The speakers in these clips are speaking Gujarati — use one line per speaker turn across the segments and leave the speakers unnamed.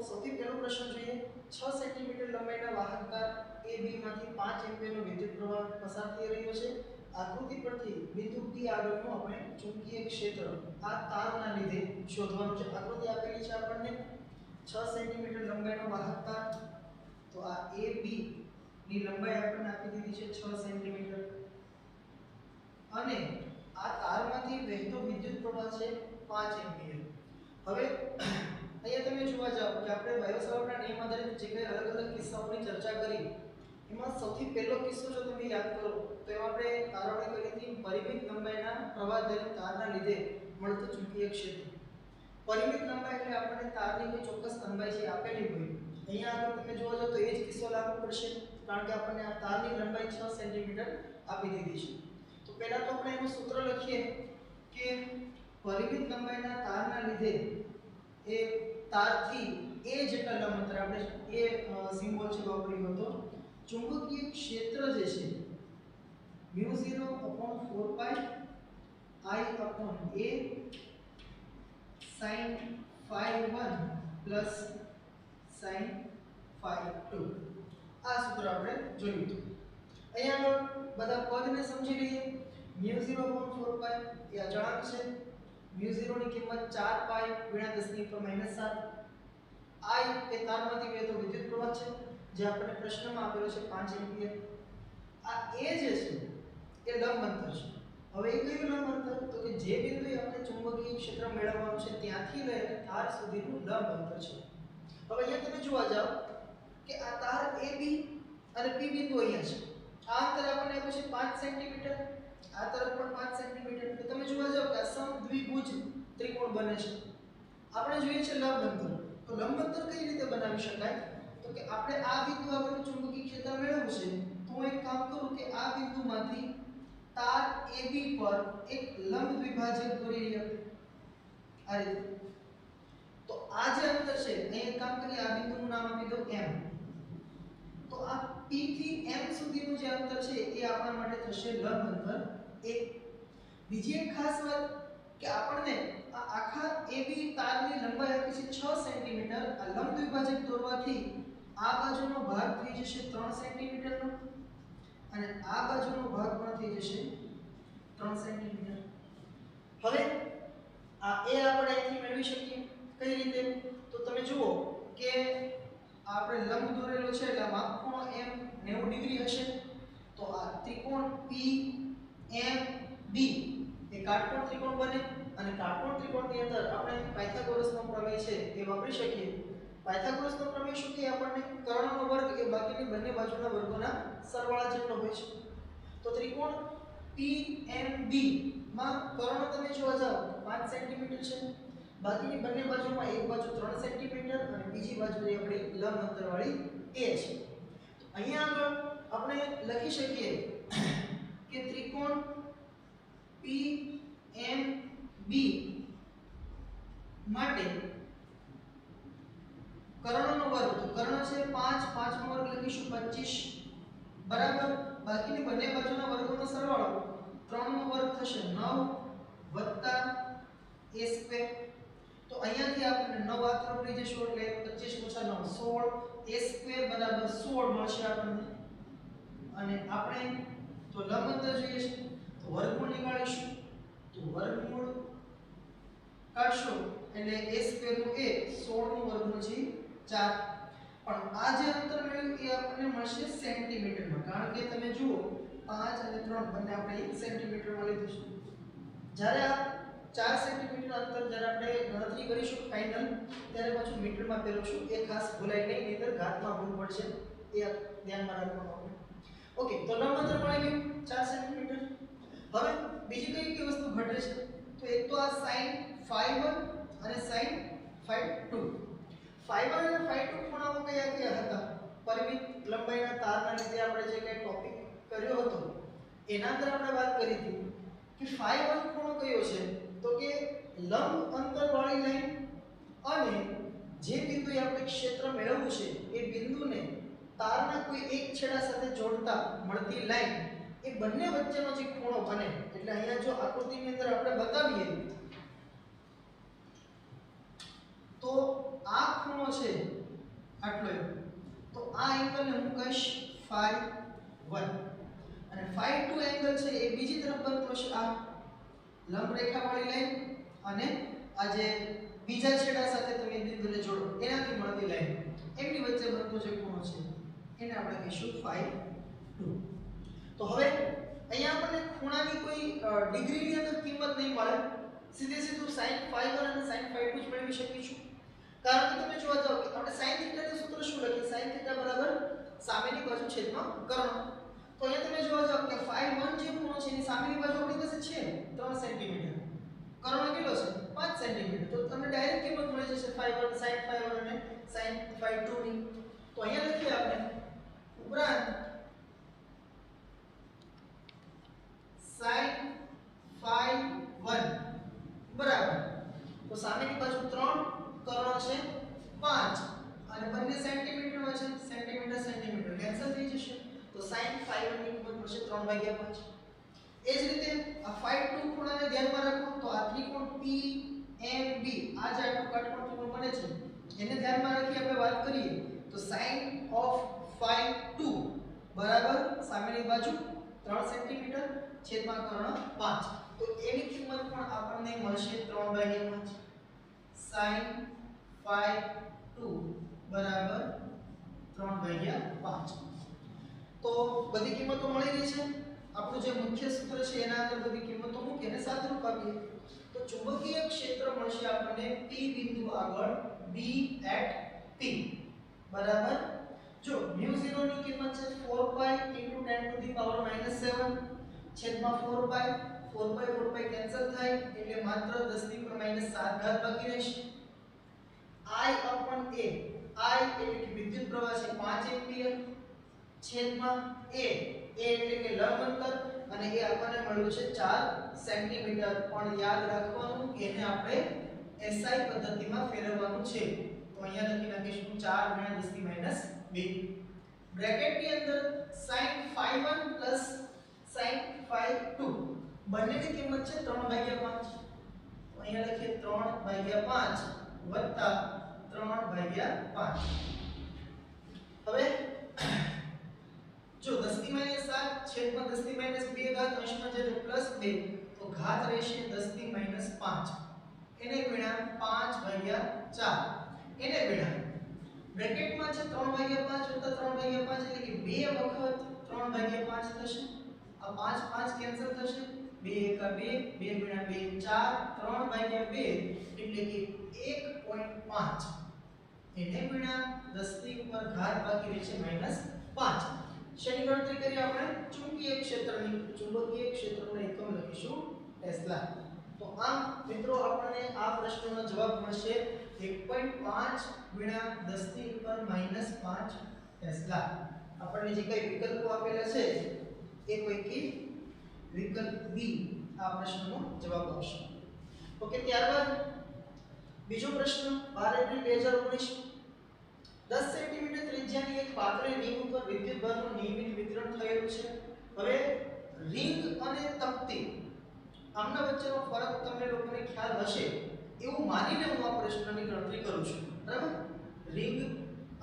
સૌથી પહેલો પ્રશ્ન જોઈએ 6 સેન્ટીમીટર લંબાઈના વાહક તાર AB માંથી 5 એમ્પીયરનો વિદ્યુત પ્રવાહ પસાર થઈ રહ્યો છે. આકૃતિ પરથી બિંદુ P આગળનું આપણે ચુંબકીય ક્ષેત્ર આ તારના લીધે શોધવાનું છે. આકૃતિ આપેલી છે આપણને 6 સેન્ટીમીટર લંબાઈનો વાહક તાર. તો આ AB ની લંબાઈ આપણને આપી દીધી છે 6 સેન્ટીમીટર અને આ તારમાંથી વહેતો વિદ્યુત પ્રવાહ છે 5 એમ્પીયર. હવે અહીંયા તમે જોવા જાવ કે આપણે બાયોસાવર્ટના નિયમ આધારિત જે કંઈ અલગ અલગ કિસ્સાઓની ચર્ચા કરી એમાં સૌથી પહેલો કિસ્સો જો તમે યાદ કરો તો એમાં આપણે તારવણી કરી હતી પરિમિત લંબાઈના પ્રવાહધારી તારના લીધે મળતું ચુંબકીય ક્ષેત્ર. પરિમિત લંબાઈ એટલે આપણને તારની કોઈ ચોક્કસ લંબાઈ છે આપેલી હોય. અહીંયા આગળ તમે જોવા જાવ તો એ જ કિસ્સો લાગુ પડશે કારણ કે આપણને આ તારની લંબાઈ 6 સેન્ટીમીટર આપી દીધી છે. તો પહેલા તો આપણે એનું સૂત્ર લખીએ કે પરિમિત લંબાઈના તારના લીધે એ તારથી a જેટલા લંબ અંતર આપણે એ સિમ્બોલ છે વાપર્યો હતો. ચુંબકીય ક્ષેત્ર જે છે μ0/4π I/a sin phi1 plus sin phi2 આ સૂત્ર આપણે જોયું હતું. અહીંયા આગળ બધા પદને સમજી લઈએ. μ0/4π એ અચળાંક છે. μ0 ની કિંમત 4π × 10⁻⁷. I એ તારમાંથી વહેતો વિદ્યુત પ્રવાહ છે જે આપણને પ્રશ્નમાં આપેલો છે 5 એમ્પીયર. આ a જે છે એ લંબ અંતર છે. હવે એ કયું લંબ અંતર? તો કે જે બિંદુએ આપણે ચુંબકીય ક્ષેત્ર મેળવવાનું છે ત્યાંથી લઈને તાર સુધીનું લંબ અંતર છે. હવે અહીંયા તમે જોવા જાવ કે આ તાર AB અને P બિંદુ અહીંયા છે. આ અંતર આપણને આપ્યું છે 5 સેન્ટીમીટર. આ તરફ પણ 5 સેન્ટીમીટર. તો તમે જોવા જાવ કે આ સમદ્વિભુજ ત્રિકોણ બને છે. આપણે જોઈએ છે લંબ અંતર. તો લંબ અંતર કઈ રીતે બનાવી શકાય? તો કે આપણે આ બિંદુ આગળનું ચુંબકીય ક્ષેત્ર મેળવવું છે તો હું એક કામ કરું કે આ બિંદુમાંથી તાર AB પર એક લંબ દ્વિભાજક દોરી રહ્યો આ રીતે. તો આ જે અંતર છે અહીં એક કામ કરીએ આ બિંદુનું નામ આપી દો M. તો આ P થી M સુધીનું જે અંતર છે એ આપણા માટે થશે લંબ અંતર 1. બીજી એક ખાસ વાત કે આપણને આ આખા AB તારની લંબાઈ આપી છે 6 સેન્ટીમીટર. આ લંબ દ્વિભાજક દોરવાથી આ બાજુનો ભાગ થઈ જશે 3 સેન્ટીમીટરનો અને આ બાજુનો ભાગ પણ થઈ જશે 3 સેન્ટીમીટર. હવે આ a આપણે અહીંથી મેળવી શકીએ કઈ રીતે? તો તમે જુઓ કે આપણે લંબ દોરેલો છે એટલે આ ખૂણો m 90 ડિગ્રી હશે. તો આ ત્રિકોણ PMB એ કાટકોણ ત્રિકોણ બને અને કાટકોણ ત્રિકોણની અંદર આપણે પાયથાગોરસનો પ્રમેય છે એ વાપરી શકીએ. પાયથાગોરસનો પ્રમેય શું કહે આપણને? કર્ણનો વર્ગ એ બાકીની બંને બાજુના વર્ગોના સરવાળા જેટલો હોય છે. તો ત્રિકોણ PMB માં કર્ણ તમે જોવા જાવ 5 સેન્ટીમીટર છે. બાકીની બંને બાજુમાં એક બાજુ 3 સેન્ટીમીટર અને બીજી બાજુ એ આપણી લંબ અંતરવાળી a છે. તો અહીંયા આગળ આપણે લખી શકીએ કે ત્રિકોણ PMB માટે કર્ણનો વર્ગ તો કર્ણ છે 5 5 નો વર્ગ લખીશું 25 બરાબર બાકીની બંને બાજુના વર્ગોનો સરવાળો 3 નો વર્ગ થશે 9 વત્તા a સ્ક્વેર. તો અહીંયાથી આપણે 9 આ તરફ લઈ જશું એટલે 25 - 9 16 a સ્ક્વેર બરાબર 16 મળશે આપણને. અને આપણે તો લંબ અંતર જોઈએ છે તો વર્ગમૂળ નીકાળીશું. તો વર્ગમૂળ કાઢશો એટલે a સ્ક્વેર નું a 16 નું વર્ગમૂળ છે 4. પણ આ જે અંતર મળ્યું એ આપણને મળશે સેન્ટીમીટરમાં કારણ કે તમે જુઓ 5 અને 3 બંને આપણે 1 સેન્ટીમીટરમાં લીધું છે. જ્યારે આ 4 સેન્ટીમીટર અંતર જ્યારે આપણે ગણતરી કરીશું ફાઇનલ ત્યારે પાછું મીટરમાં ફેરવશું. એ ખાસ ભૂલાય નહીં નહીંતર ઘાતમાં ભૂલ પડશે એ ધ્યાનમાં રાખવાનું. ઓકે તો લંબ અંતર મળી ગયું 4 સેન્ટીમીટર. હવે બીજી કઈ વસ્તુ ઘટે છે? તો એક તો આ sin phi1 અને sin phi2. phi1 અને phi2 ખૂણાઓ કયા કયા હતા? પરિમિત લંબાઈના તારના લીધે આપણે જે કંઈ ટોપિક કર્યો હતો એના અંદર આપણે વાત કરી હતી કે phi1 ખૂણો કયો છે? તો કે લંબ અંતરવાળી લાઈન અને જે બિંદુએ આપણે ક્ષેત્ર મેળવવું છે એ બિંદુને તારના કોઈ એક છેડા સાથે જોડતા મળતી લાઈન એ બંને વચ્ચેનો જે ખૂણો બને એટલે અહીંયા જો આકૃતિની અંદર આપણે બતાવીએ તો આ ખૂણો ખૂણો છે આટલો એક, તો આ એંગલને હું કહીશ phi1 અને phi2 એંગલ છે એ બીજી તરફ બનતો છે આ લંબ રેખાવાળી લાઈન અને આ જે બીજા છેડા સાથે તમે બિંદુને જોડો એનાથી મળતી લાઈન એમની વચ્ચે બનતો જે ખૂણો છે એને આપણે કહીશું phi2. તો હવે અહીંયા આપણને ખૂણાની કોઈ ડિગ્રીની અંદર કિંમત નહીં મળે, સીધે સીધું sin phi1 અને sin phi2 જ મેળવી શકીશું. કારણ કે તમે જોવા જાવ કે આપણે sin θ નું સૂત્ર શું લખીએ, sin θ બરાબર સામેની બાજુ છેદમાં કર્ણ. તો અહીંયા તમે જોવા જાવ કે phi1 જે ખૂણો છે એની સામેની બાજુ આપણી પાસે છે 3 સેન્ટીમીટર, કર્ણ કેટલો છે 5 સેન્ટીમીટર. તો તમને ડાયરેક્ટ કિંમત મળી જશે phi1 sin phi1 અને sin phi2 ની. તો અહીંયા લખીએ આપણે ઉપરાંત sin phi1 બરાબર, તો સામેની બાજુ 3, કર્ણ છે 5 અને બંને સેન્ટીમીટરમાં છે, સેન્ટીમીટર સેન્ટીમીટર કેન્સલ થઈ જશે. તો sin phi1 ની કિંમત મળશે 3/5. એ જ રીતે આ phi2 ખૂણાને ધ્યાનમાં રાખો તો આ ત્રિકોણ PMB આ જે આટલું કાટકોણ ત્રિકોણ બને છે એને ધ્યાનમાં રાખી આપણે વાત કરીએ તો sin of phi2 બરાબર સામેની બાજુ 3 સેન્ટીમીટર છેદમાં કર્ણ 5. તો એની કિંમત પણ આપણને મળશે 3/5. sin phi2 બરાબર 3/5. તો બધી કિંમતો મળી ગઈ છે. આપણું જે મુખ્ય સૂત્ર છે એના અંદર બધી કિંમતો મૂકીને સાદુરૂપ આપીએ તો ચુંબકીય ક્ષેત્ર મળશે આપણને P બિંદુ આગળ B at P બરાબર. જો μ0 ની કિંમત છે 4 pi * 10⁻⁻⁷ છેદમાં 4 pi કેન્સલ થાય એટલે માત્ર 10⁻⁷ બાકી રહેશે. I upon A, I એટલે કે વિદ્યુત પ્રવાહ છે 5 એમ્પિયર છેદમાં A એટલે કે લંબ અંતર અને એ આપણને મળ્યું છે 4 સેન્ટીમીટર. પણ યાદ રાખવાનું કે એને આપણે SI પદ્ધતિમાં ફેરવવાનું છે. તો અહીંયા લખી નાખીશું 4 × 10⁻². બ્રેકેટની અંદર sin phi1 sin phi2 બંનેની કિંમત છે 3/5. તો અહીંયા લખીએ 3/5 3/5. હવે જો 10⁻⁷ છેદમાં 10⁻² ઘાત અંશમાં છે +2 તો ઘાત રહેશે 10⁻5 એને ગુણ્યા 5/4 એને ગુણ્યા બ્રેકેટમાં છે 3/5 + 3/5 એટલે કે 2 વખત 3/5 થશે. આ 5 5 કેન્સલ થશે 2 * 2 2 × 2 4 3/2 એટલે કે 1.5 એને ગુણ્યા 10 ની ઉપર ઘાત બાકી રહે છે -5. શેની ગણતરી કરી આપણે ચુંબકીય ક્ષેત્રનો એકમ લખીશું ટેસ્લા. તો આમ મિત્રો આપણને આ પ્રશ્નનો જવાબ મળશે 1.5 × 10⁻⁻5 ટેસ્લા. આપણને જે કઈ વિકલ્પો આપેલા છે એ પૈકી વિકલ્પ બી આ પ્રશ્નનો જવાબ આવશે. ઓકે, ત્યારબાદ બીજો પ્રશ્ન 12 એપ્રિલ 2019 10 સેન્ટીમીટર ત્રિજ્યાની એક પાતળી રિંગ ઉપર વિદ્યુત ભારનું નિયમિત વિતરણ થયેલું છે. હવે રિંગ અને તકતી આમના વચ્ચેનો ફરક તમને લોકોને ખ્યાલ હશે એવું માનીને હું આ પ્રશ્નની ગણતરી કરું છું. બરાબર, રિંગ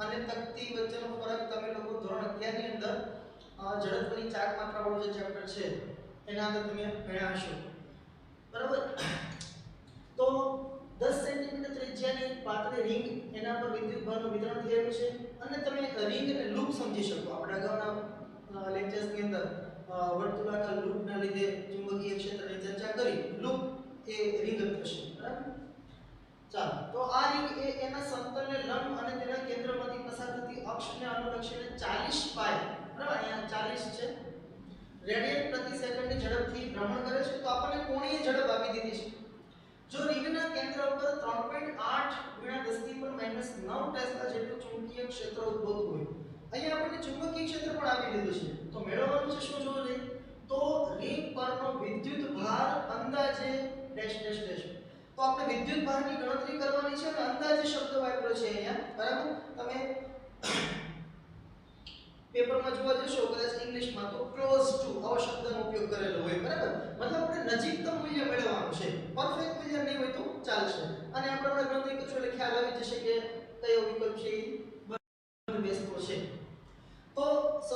અને તકતી વચ્ચેનો ફરક તમે લોકો ધોરણ 11 ની અંદર જડત્વની ચાક માત્રા વાળું જે ચેપ્ટર છે એના અંદર તમે ભણ્યા હશો. બરાબર, તો 10 સેન્ટીમીટર ત્રિજ્યાની પાતળી રિંગ એના પર વિદ્યુત ભારનું વિતરણ થયેલું છે અને તમે રિંગ અને લૂપ સમજી શકો. આપણે અગાઉના લેક્ચર્સની અંદર વર્તુળાકાર લૂપના લીધે ચુંબકીય ક્ષેત્રની ચર્ચા કરી. લૂપ એ રિંગ થશે. બરાબર, ચાલો તો આ રિંગ એ એના સમતલને લંબ અને તેના કેન્દ્રમાંથી પસાર થતી અક્ષને અનુલક્ષીને 40 પાય બરાબર અહીંયા 40 છે રેડિયન પ્રતિ સેકન્ડની ઝડપથી ભ્રમણ કરે છે. તો આપણને કોણીય ઝડપ આપી દીધી છે. જો રિંગના કેન્દ્ર ઉપર 3.8 × 10⁻⁹ ટેસ્લા જેટલું ચુંબકીય ક્ષેત્ર ઉદ્ભવતું હોય, અહીંયા આપણને ચુંબકીય ક્ષેત્ર પણ આપી દીધું છે. તો મેળવવાનું છે શું જોવું જોઈએ તો રિંગ પરનો વિદ્યુત ભાર અંદાજે ડેશ ડેશ ડેશ. તો આપણે વિદ્યુત ભારની ગણતરી કરવાની છે અને અંદાજે શબ્દ વાપર્યો છે અહીંયા. બરાબર, તમે પેપરમાં જોવા જશો કદાચ ઇંગ્લિશમાં તો ક્લોઝ ટુ આવો શબ્દનો ઉપયોગ કરેલો હોય. બરાબર, મતલબ આપણે નજીકતમ મૂલ્ય મેળવવાનું છે. પરફેક્ટ મૂલ્ય નહીં હોય તો ચાલશે. અને આપણે ગણતરી કરશું એટલે ખ્યાલ આવી જશે કે કયો વિકલ્પ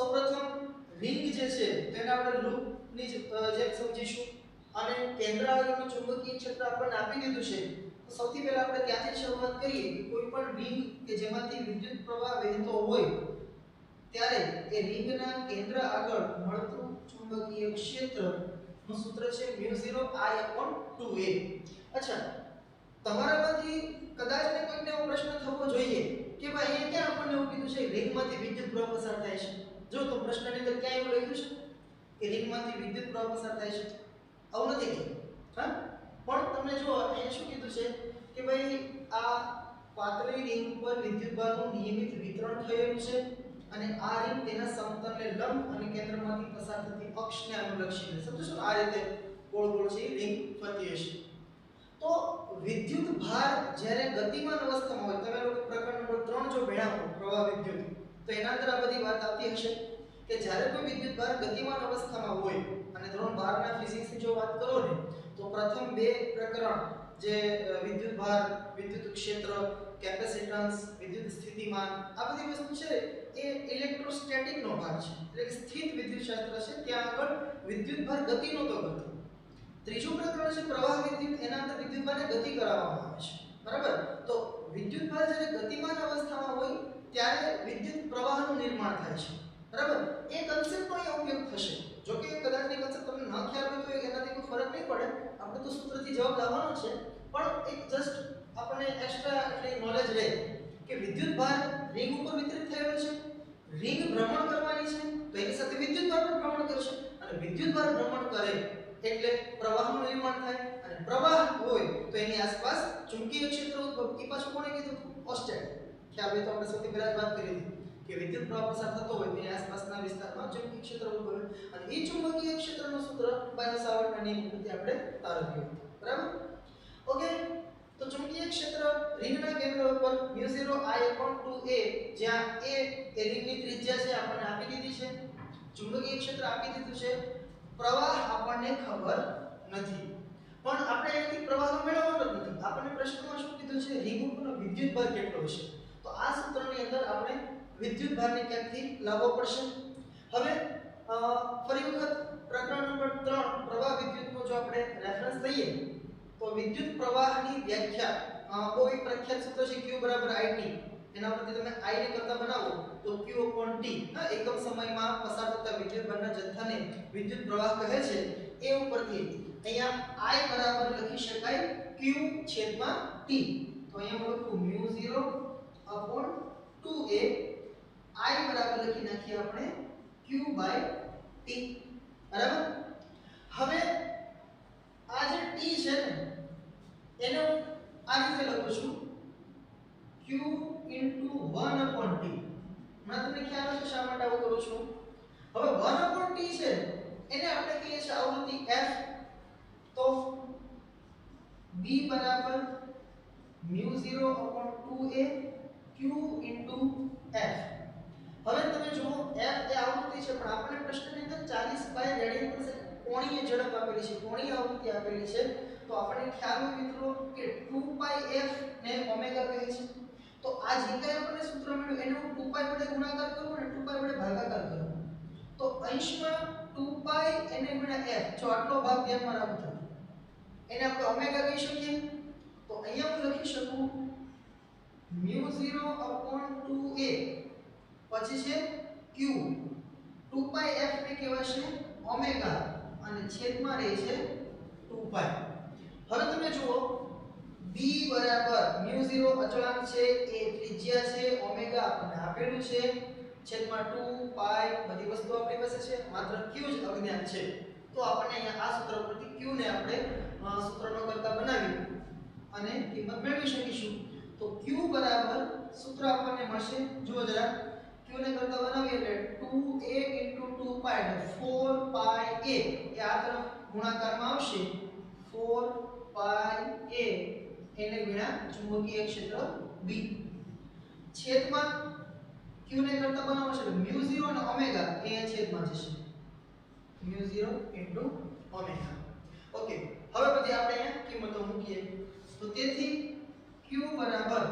સૌપ્રથમ રિંગ જે છે તેને આપણે લૂપની જેમ સમજીશું અને કેન્દ્ર આગળનું ચુંબકીય ક્ષેત્ર આપણને આપી દીધું છે. તો સૌથી પહેલા આપણે ત્યાંથી શરૂઆત કરીએ કે કોઈ પણ રિંગ કે જેમાંથી વિદ્યુત પ્રવાહ વહેતો હોય ત્યારે એ રિંગના કેન્દ્ર આગળ મળતું ચુંબકીય ક્ષેત્રનું સૂત્ર છે μ0I/2a. અચ્છા, તમારામાંથી કદાચ ને કોઈને એવો પ્રશ્ન થવો જોઈએ કે ભાઈ અહીંયા ક્યાં આપણને એવું કીધું છે રિંગમાંથી વિદ્યુત પ્રવાહ પસાર થાય છે. જો તો પ્રશ્નની અંદર ક્યાં એવું લખ્યું છે કે રિંગમાંથી વિદ્યુત પ્રવાહ પસાર થાય છે? આવું નથી કીધું. હા, પણ તમને જો અહીંયા શું કીધું છે કે ભાઈ આ પાતળી રિંગ ઉપર વિદ્યુતભારનું નિયમિત વિતરણ થયેલું છે અને આ રિંગ તેના સમતલને લંબ અને કેન્દ્રમાંથી પસાર થતી અક્ષને અનુલક્ષીને, સમજો છો, આ રીતે ગોળ ગોળ છે રિંગ ફરતી હશે. તો વિદ્યુત ભાર જ્યારે ગતિમાન અવસ્થામાં હોય, તમે લોકો પ્રકરણ નંબર 3 જો ભણ્યા પ્રવાહ વિદ્યુત, તો એના અંદર આ બધી વાત આવતી હશે કે જ્યારે કોઈ વિદ્યુત ભાર ગતિમાન અવસ્થામાં હોય અને ધોરણ 12 ના ફિઝિક્સની જો વાત કરો ને તો પ્રથમ બે પ્રકરણ જે વિદ્યુત ભાર, વિદ્યુત ક્ષેત્ર, કેપેસિટન્સ, વિદ્યુત સ્થિતિમાન, આ બધી વસ્તુ છે એ ઇલેક્ટ્રોસ્ટેટિક નો ભાગ છે, એટલે કે સ્થિત વિદ્યુત શાસ્ત્ર છે. ત્યાં આગળ વિદ્યુત ભાર ગતિ નહોતો કરતો. ત્રીજું પ્રકરણ છે પ્રવાહ વિદ્યુત, એના અંદર વિદ્યુત ભારને ગતિ કરાવવામાં આવે છે. બરાબર? તો વિદ્યુત ભાર જ્યારે ગતિમાન અવસ્થામાં હોય ત્યારે વિદ્યુત પ્રવાહનું નિર્માણ થાય છે. બરાબર? એ કન્સેપ્ટનો અહીંયા ઉપયોગ થશે. જો કે કદાચની કન્સેપ્ટ તમને ન ખ્યાલ હોય તો એનાથી કોઈ ફરક નહીં પડે, આપણે તો સૂત્રથી જવાબ લાવવાનો છે. પણ એક જસ્ટ આપણને એક્સ્ટ્રા એટલે નોલેજ રહે કે વિદ્યુત ભાર રિંગ ઉપર વિતરિત થયેલો છે, રિંગ ભ્રમણ કરવાની છે તો એની સાથે વિદ્યુત ભાર પણ ભ્રમણ કરશે અને વિદ્યુત ભાર ભ્રમણ કરે એટલે પ્રવાહનું નિર્માણ થાય અને પ્રવાહ હોય તો એની આસપાસ ચુંબકીય ક્ષેત્ર ઉદ્ભવ. એ પાછું કોણે કીધું? ઓસ્ટેડ. ખ્યાલ હોય તો આપણે સૌથી પહેલા વાત કરી હતી કે વિદ્યુત પ્રવાહ પસાર થતો હોય તેની આસપાસના વિસ્તારમાં ચુંબકીય ક્ષેત્ર ઉદ્ભવે અને એ ચુંબકીય ક્ષેત્રનું સૂત્ર બાયો-સાવર્ટના નિયમ ઉપરથી આપણે તારવ્યું. બરાબર? ઓકે, તો ચુંબકીય ક્ષેત્ર રિંગના કેન્દ્ર ઉપર μ0I/2a, જ્યાં a એ રિંગની ત્રિજ્યા છે આપણને આપી દીધી છે, ચુંબકીય ક્ષેત્ર આપી દીધું છે, પ્રવાહ આપણને ખબર નથી. પણ આપણે અહીંથી પ્રવાહનો મેળવવાનો જ નથી. આપણને પ્રશ્નમાં શું કીધું છે? રિંગ ઉપરનો વિદ્યુત ભાર કેટલો હશે. તો આ સૂત્રની અંદર આપણે વિદ્યુત ભારને ક્યાંકથી લાવવો પડશે. હવે ફરી વખત પ્રકરણ નંબર 3 પ્રવાહ વિદ્યુતનો જો આપણે રેફરન્સ લઈએ તો વિદ્યુત પ્રવાહની વ્યાખ્યા બહુ એક પ્રખ્યાત સૂત્ર છે Q = IT. એના પરથી તમે I ને કરતા બનાવો તો Q/T એકમ સમયમાં પસાર થતા વિદ્યુત ભારના જથ્થાને વિદ્યુત પ્રવાહ કહે છે. એ ઉપરથી અહીંયા I બરાબર લખી શકાય Q/T. તો અહીંયા લખું μ0/2a, I બરાબર લખી નાખીએ આપણે Q/T. બરાબર? હવે આ જે T છે ને એને હું આ રીતે લખું છું Q * 1/T. મને તમને ખ્યાલ હશે શા માટે આવું કરું છું. હવે 1/T છે એને આપણે કહીએ છીએ આવૃત્તિ f. તો B બરાબર μ0/2a Q * f. હવે તમે જુઓ f એ આવૃત્તિ છે પણ આપણને પ્રશ્નની અંદર 40/રેડિયન કોણીય ઝડપ આપેલી છે, કોણીય આવૃત્તિ આપેલી છે. તો આપણને ખ્યાલ હોય મિત્રો કે 2πf ને ઓમેગા કહે છે. તો આ જે કંઈ આપણને સૂત્ર મળ્યું એને હું 2π વડે ગુણાકાર કરું અને 2π વડે ભાગાકાર કરું તો અંશમાં 2π એને ગુણ્યા f, જો આટલો ભાગ ધ્યાનમાં રાખો એને આપણે ઓમેગા કહી શકીએ. તો અહીંયા હું લખી શકું μ0/2a પછી છે q, 2πf ને કહેવાશે ઓમેગા અને છેદમાં રહે છે 2π. હવે તમે જુઓ b બરાબર μ0 અચળાંક છે, એ ત્રિજ્યા છે, ઓમેગા આપણને આપેલું છે, છેદમાં 2π બધી વસ્તુ આપણી પાસે છે, માત્ર q જ અજ્ઞાત છે. તો આપણને અહીંયા આ સૂત્ર પરથી q ને આપણે સૂત્રનો કરતા બનાવી અને કિંમત મેળવી શકીશું. તો q બરાબર સૂત્ર આપણને મળશે, જુઓ જરા q ને કરતા બનાવીએ એટલે 2a * 2π એટલે 4πa એ આ તરફ ગુણાકારમાં આવશે 4πa એને ગુણ્યા ચુંબકીય ક્ષેત્ર B છેદમાં q ને કરતા બનાવશે એટલે μ0 અને ઓમેગા એ છેદમાં જશે μ0 * ઓમેગા. ઓકે, હવે પછી આપણે અહીંયા કિંમતો મૂકીએ. તો તેથી q બરાબર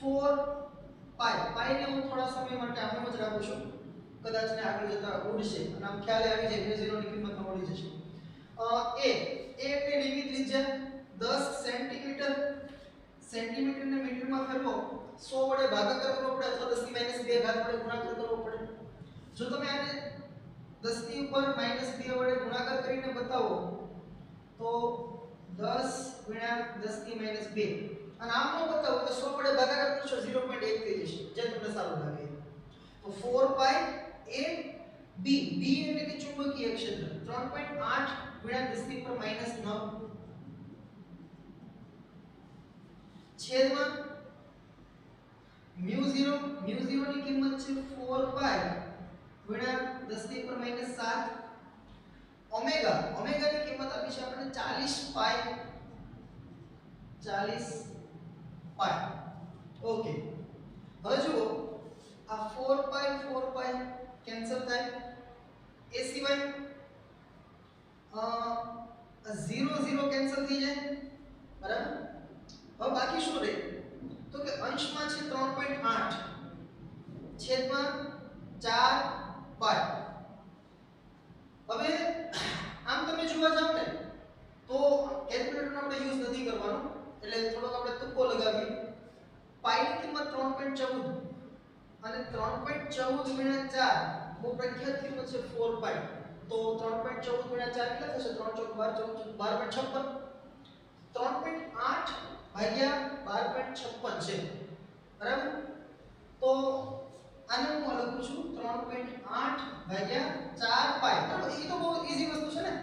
4π, પાઈ ને હું થોડા સમય માટે આમ જ રાખું છું કદાચ ને આગળ જતા ઉડશે અને આમ ખ્યાલ આવી જાય કે 0 ની કિંમત મળી જશે. એ એટલે લીલી ત્રિજ્યા 10 સેન્ટીમીટર. સેન્ટીમીટર ને મીટરમાં ફેરવો 100 વડે ભાગાકાર કરવો પડે અથવા 10 ની -2 ઘાત વડે ગુણાકાર કરવો પડે. જો તમે આને 10 ની ઉપર -2 વડે ગુણાકાર કરીને બતાવો તો 10 ગુણ્યા 10 ની -2 અને આમ નો બતાવો તો 100 વડે ભાગાકાર કરશો 0.1 થઈ જશે જે તમને સારું લાગે. તો 4 પાઈ a b b એટલે કે ચુંબકીય ક્ષેત્ર 3.8 ગુણ્યા 10 ની ઉપર -9 છેદમાં μ0 ની કિંમત છે 4 પાઈ ગુણ્યા 10 ની ઉપર -7 ઓમેગા ની કિંમત આપી છે આપણે 40 પાઈ ઓકે. હવે જુઓ આ 4 પાઈ કેન્સલ થાય એ સિવાય 0 કેન્સલ થઈ જાય બરાબર. હવે બાકી શું રહે તો કે અંશમાં છે 3.8 છેદમાં 4 પાઈ. હવે આમ તમે જોવા જાવ ને તો કેલ્ક્યુલેટરનો આપણે યુઝ નથી કરવાનો એટલે થોડોક આપણે તુક્કો લગાવીએ. પાઈ ની કિંમત 3.14 અને 3.14 ગુણ્યા 4 બહુ પ્રખ્યાત કિંમત છે 4 પાઈ. તો 3.14 ગુણ્યા 4 કેટલા થશે 3 ચોક 12 12.56 3.8 ભાગ્યા 12.56 છે બરાબર. તો આને હું લખું છું 3.8 ભાગ્યા 4 પાઈ બરાબર. એ તો બહુ ઈઝી વસ્તુ છે ને.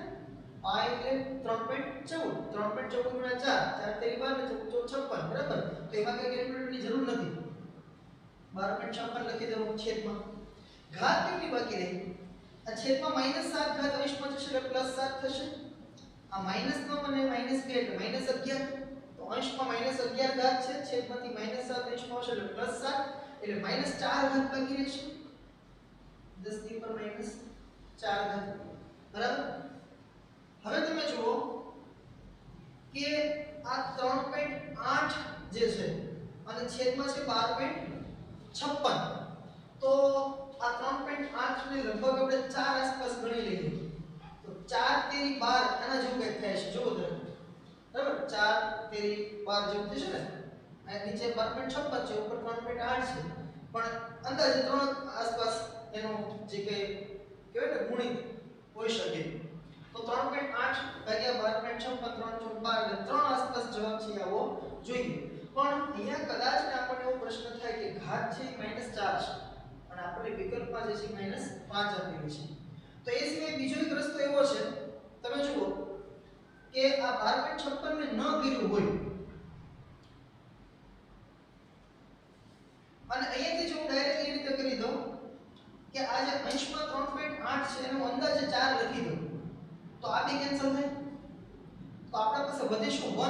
પાઈ એટલે 3.14 ગુણ્યા 4 4 તેરી 12 ને 56 બરાબર. તો એમાં કઈ કેલ્ક્યુલેટરની જરૂર નથી. 12.56 લખી દેવું છેદમાં. ઘાત કેટલી બાકી રહી આ છેદમાં -7 ઘાત અંશમાં જશે એટલે +7 થશે. આ -9 અને -2 એટલે -11 તો અંશમાં -11 ઘાત છે છેદમાંથી -7 અંશમાં આવશે એટલે +7 એટલે -4 ઘાત બાકી રહેશે 10 ની ઉપર -4 ઘાત બરાબર. હવે તમે જુઓ કે આ 3.8 જે છે અને છેદમાં છે 12.56 તો આ 3.8 ને લગભગ આપણે 4 આસપાસ ગણી લઈએ તો 4 તેરી 12 આના જેવું કંઈક થાય છે જુઓ તમે બરાબર. 4 તેરી 12 જેવું થશે ને. આ નીચે 12.56 છે ઉપર 3.8 છે પણ અંદાજે 3 આસપાસ એનો જે કે કહેવાય ને ગુણિત હોઈ શકે. તો 3.8 ભાગ્યા 12.56 3 4 12 એટલે 3 આસપાસ જવાબ છે આવો જોઈએ. પણ અહીંયા કદાચ ને આપણને એવો પ્રશ્ન થાય કે ઘાત છે -4 છે અને આપણે વિકલ્પમાં જે છે -5 આપેલી છે. તો એ સિવાય બીજો એક રસ્તો એવો છે તમે જુઓ કે આ 12.56 ને ન કર્યું હોય અને અહીંયાથી જો હું ડાયરેક્ટ એ રીતે કરી દઉં કે આ જે અંશમાં 3.8 છે એનો અંદાજે 4 લખી દઉં તો આ બે કેન્સલ થાય. તો આપણા પાસે વધે શું 1/π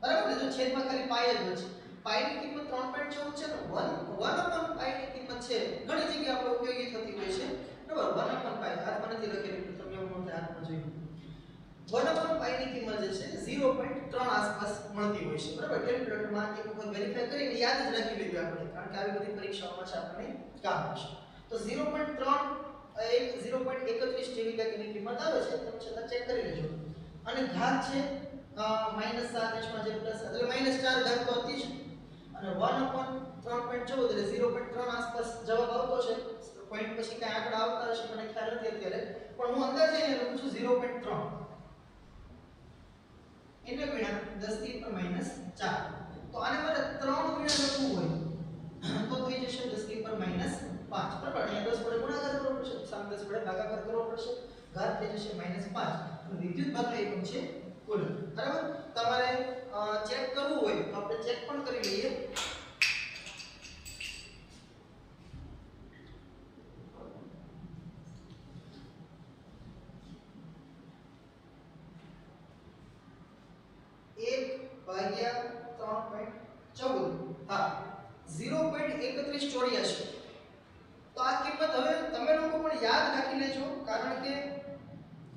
બરાબર ને. જો છેદમાં ખાલી પાઈ જ બચે. પાઈ ની કિંમત 3.14 છે તો 1/π ની કિંમત છે ઘણી જગ્યાએ આપણે ઉપયોગી થતી હોય છે બરાબર. 1/π હાથમાં નથી લખેલું તમને એવું નોંધ હાથમાં જોઈ 1/π ની કિંમત જે છે 0.3 આસપાસ મળતી હોય છે બરાબર. કેલ્ક્યુલેટરમાં એક વખત વેરીફાઈ કરીને યાદ જ રાખી લેવું આપણે કારણ કે આવી બધી પરીક્ષાઓમાં છે આપણને કામ આવશે. તો 0.3 0.31 જેવી કંઈકની કિંમત આવે છે તમે છતાં ચેક કરી લેજો. અને ઘાત છે -7 અંશમાં જે +7 એટલે -4 ઘાત તો હતી જ અને 1/3.14 એટલે 0.3 આસપાસ જવાબ આવતો છે. પોઈન્ટ પછી કઈ આંકડા આવતા હશે મને ખ્યાલ નથી અત્યારે પણ હું અંદાજે એને લખું છું 0.3 એટલે ગુણ્યા 10 ની ઉપર -4. તો આને મારે 3 ગુણ્યા લખવું હોય તો થઈ જશે 10 ની ઉપર -5 બરાબર. અહીંયા 10 વડે ગુણાકાર કરવો પડશે સામે 10 વડે ભાગાકાર કરવો પડશે ઘાત થઈ જશે -5 અને વિદ્યુત ભાગનો એકમ છે કુલમ બરાબર. તમારે ચેક કરવું હોય તો આપણે ચેક પણ કરી લઈએ. ભાગ્યા 3.14 હા 0.3184 તો આ કિંમત હવે તમે લોકો પણ યાદ રાખી લેજો કારણ કે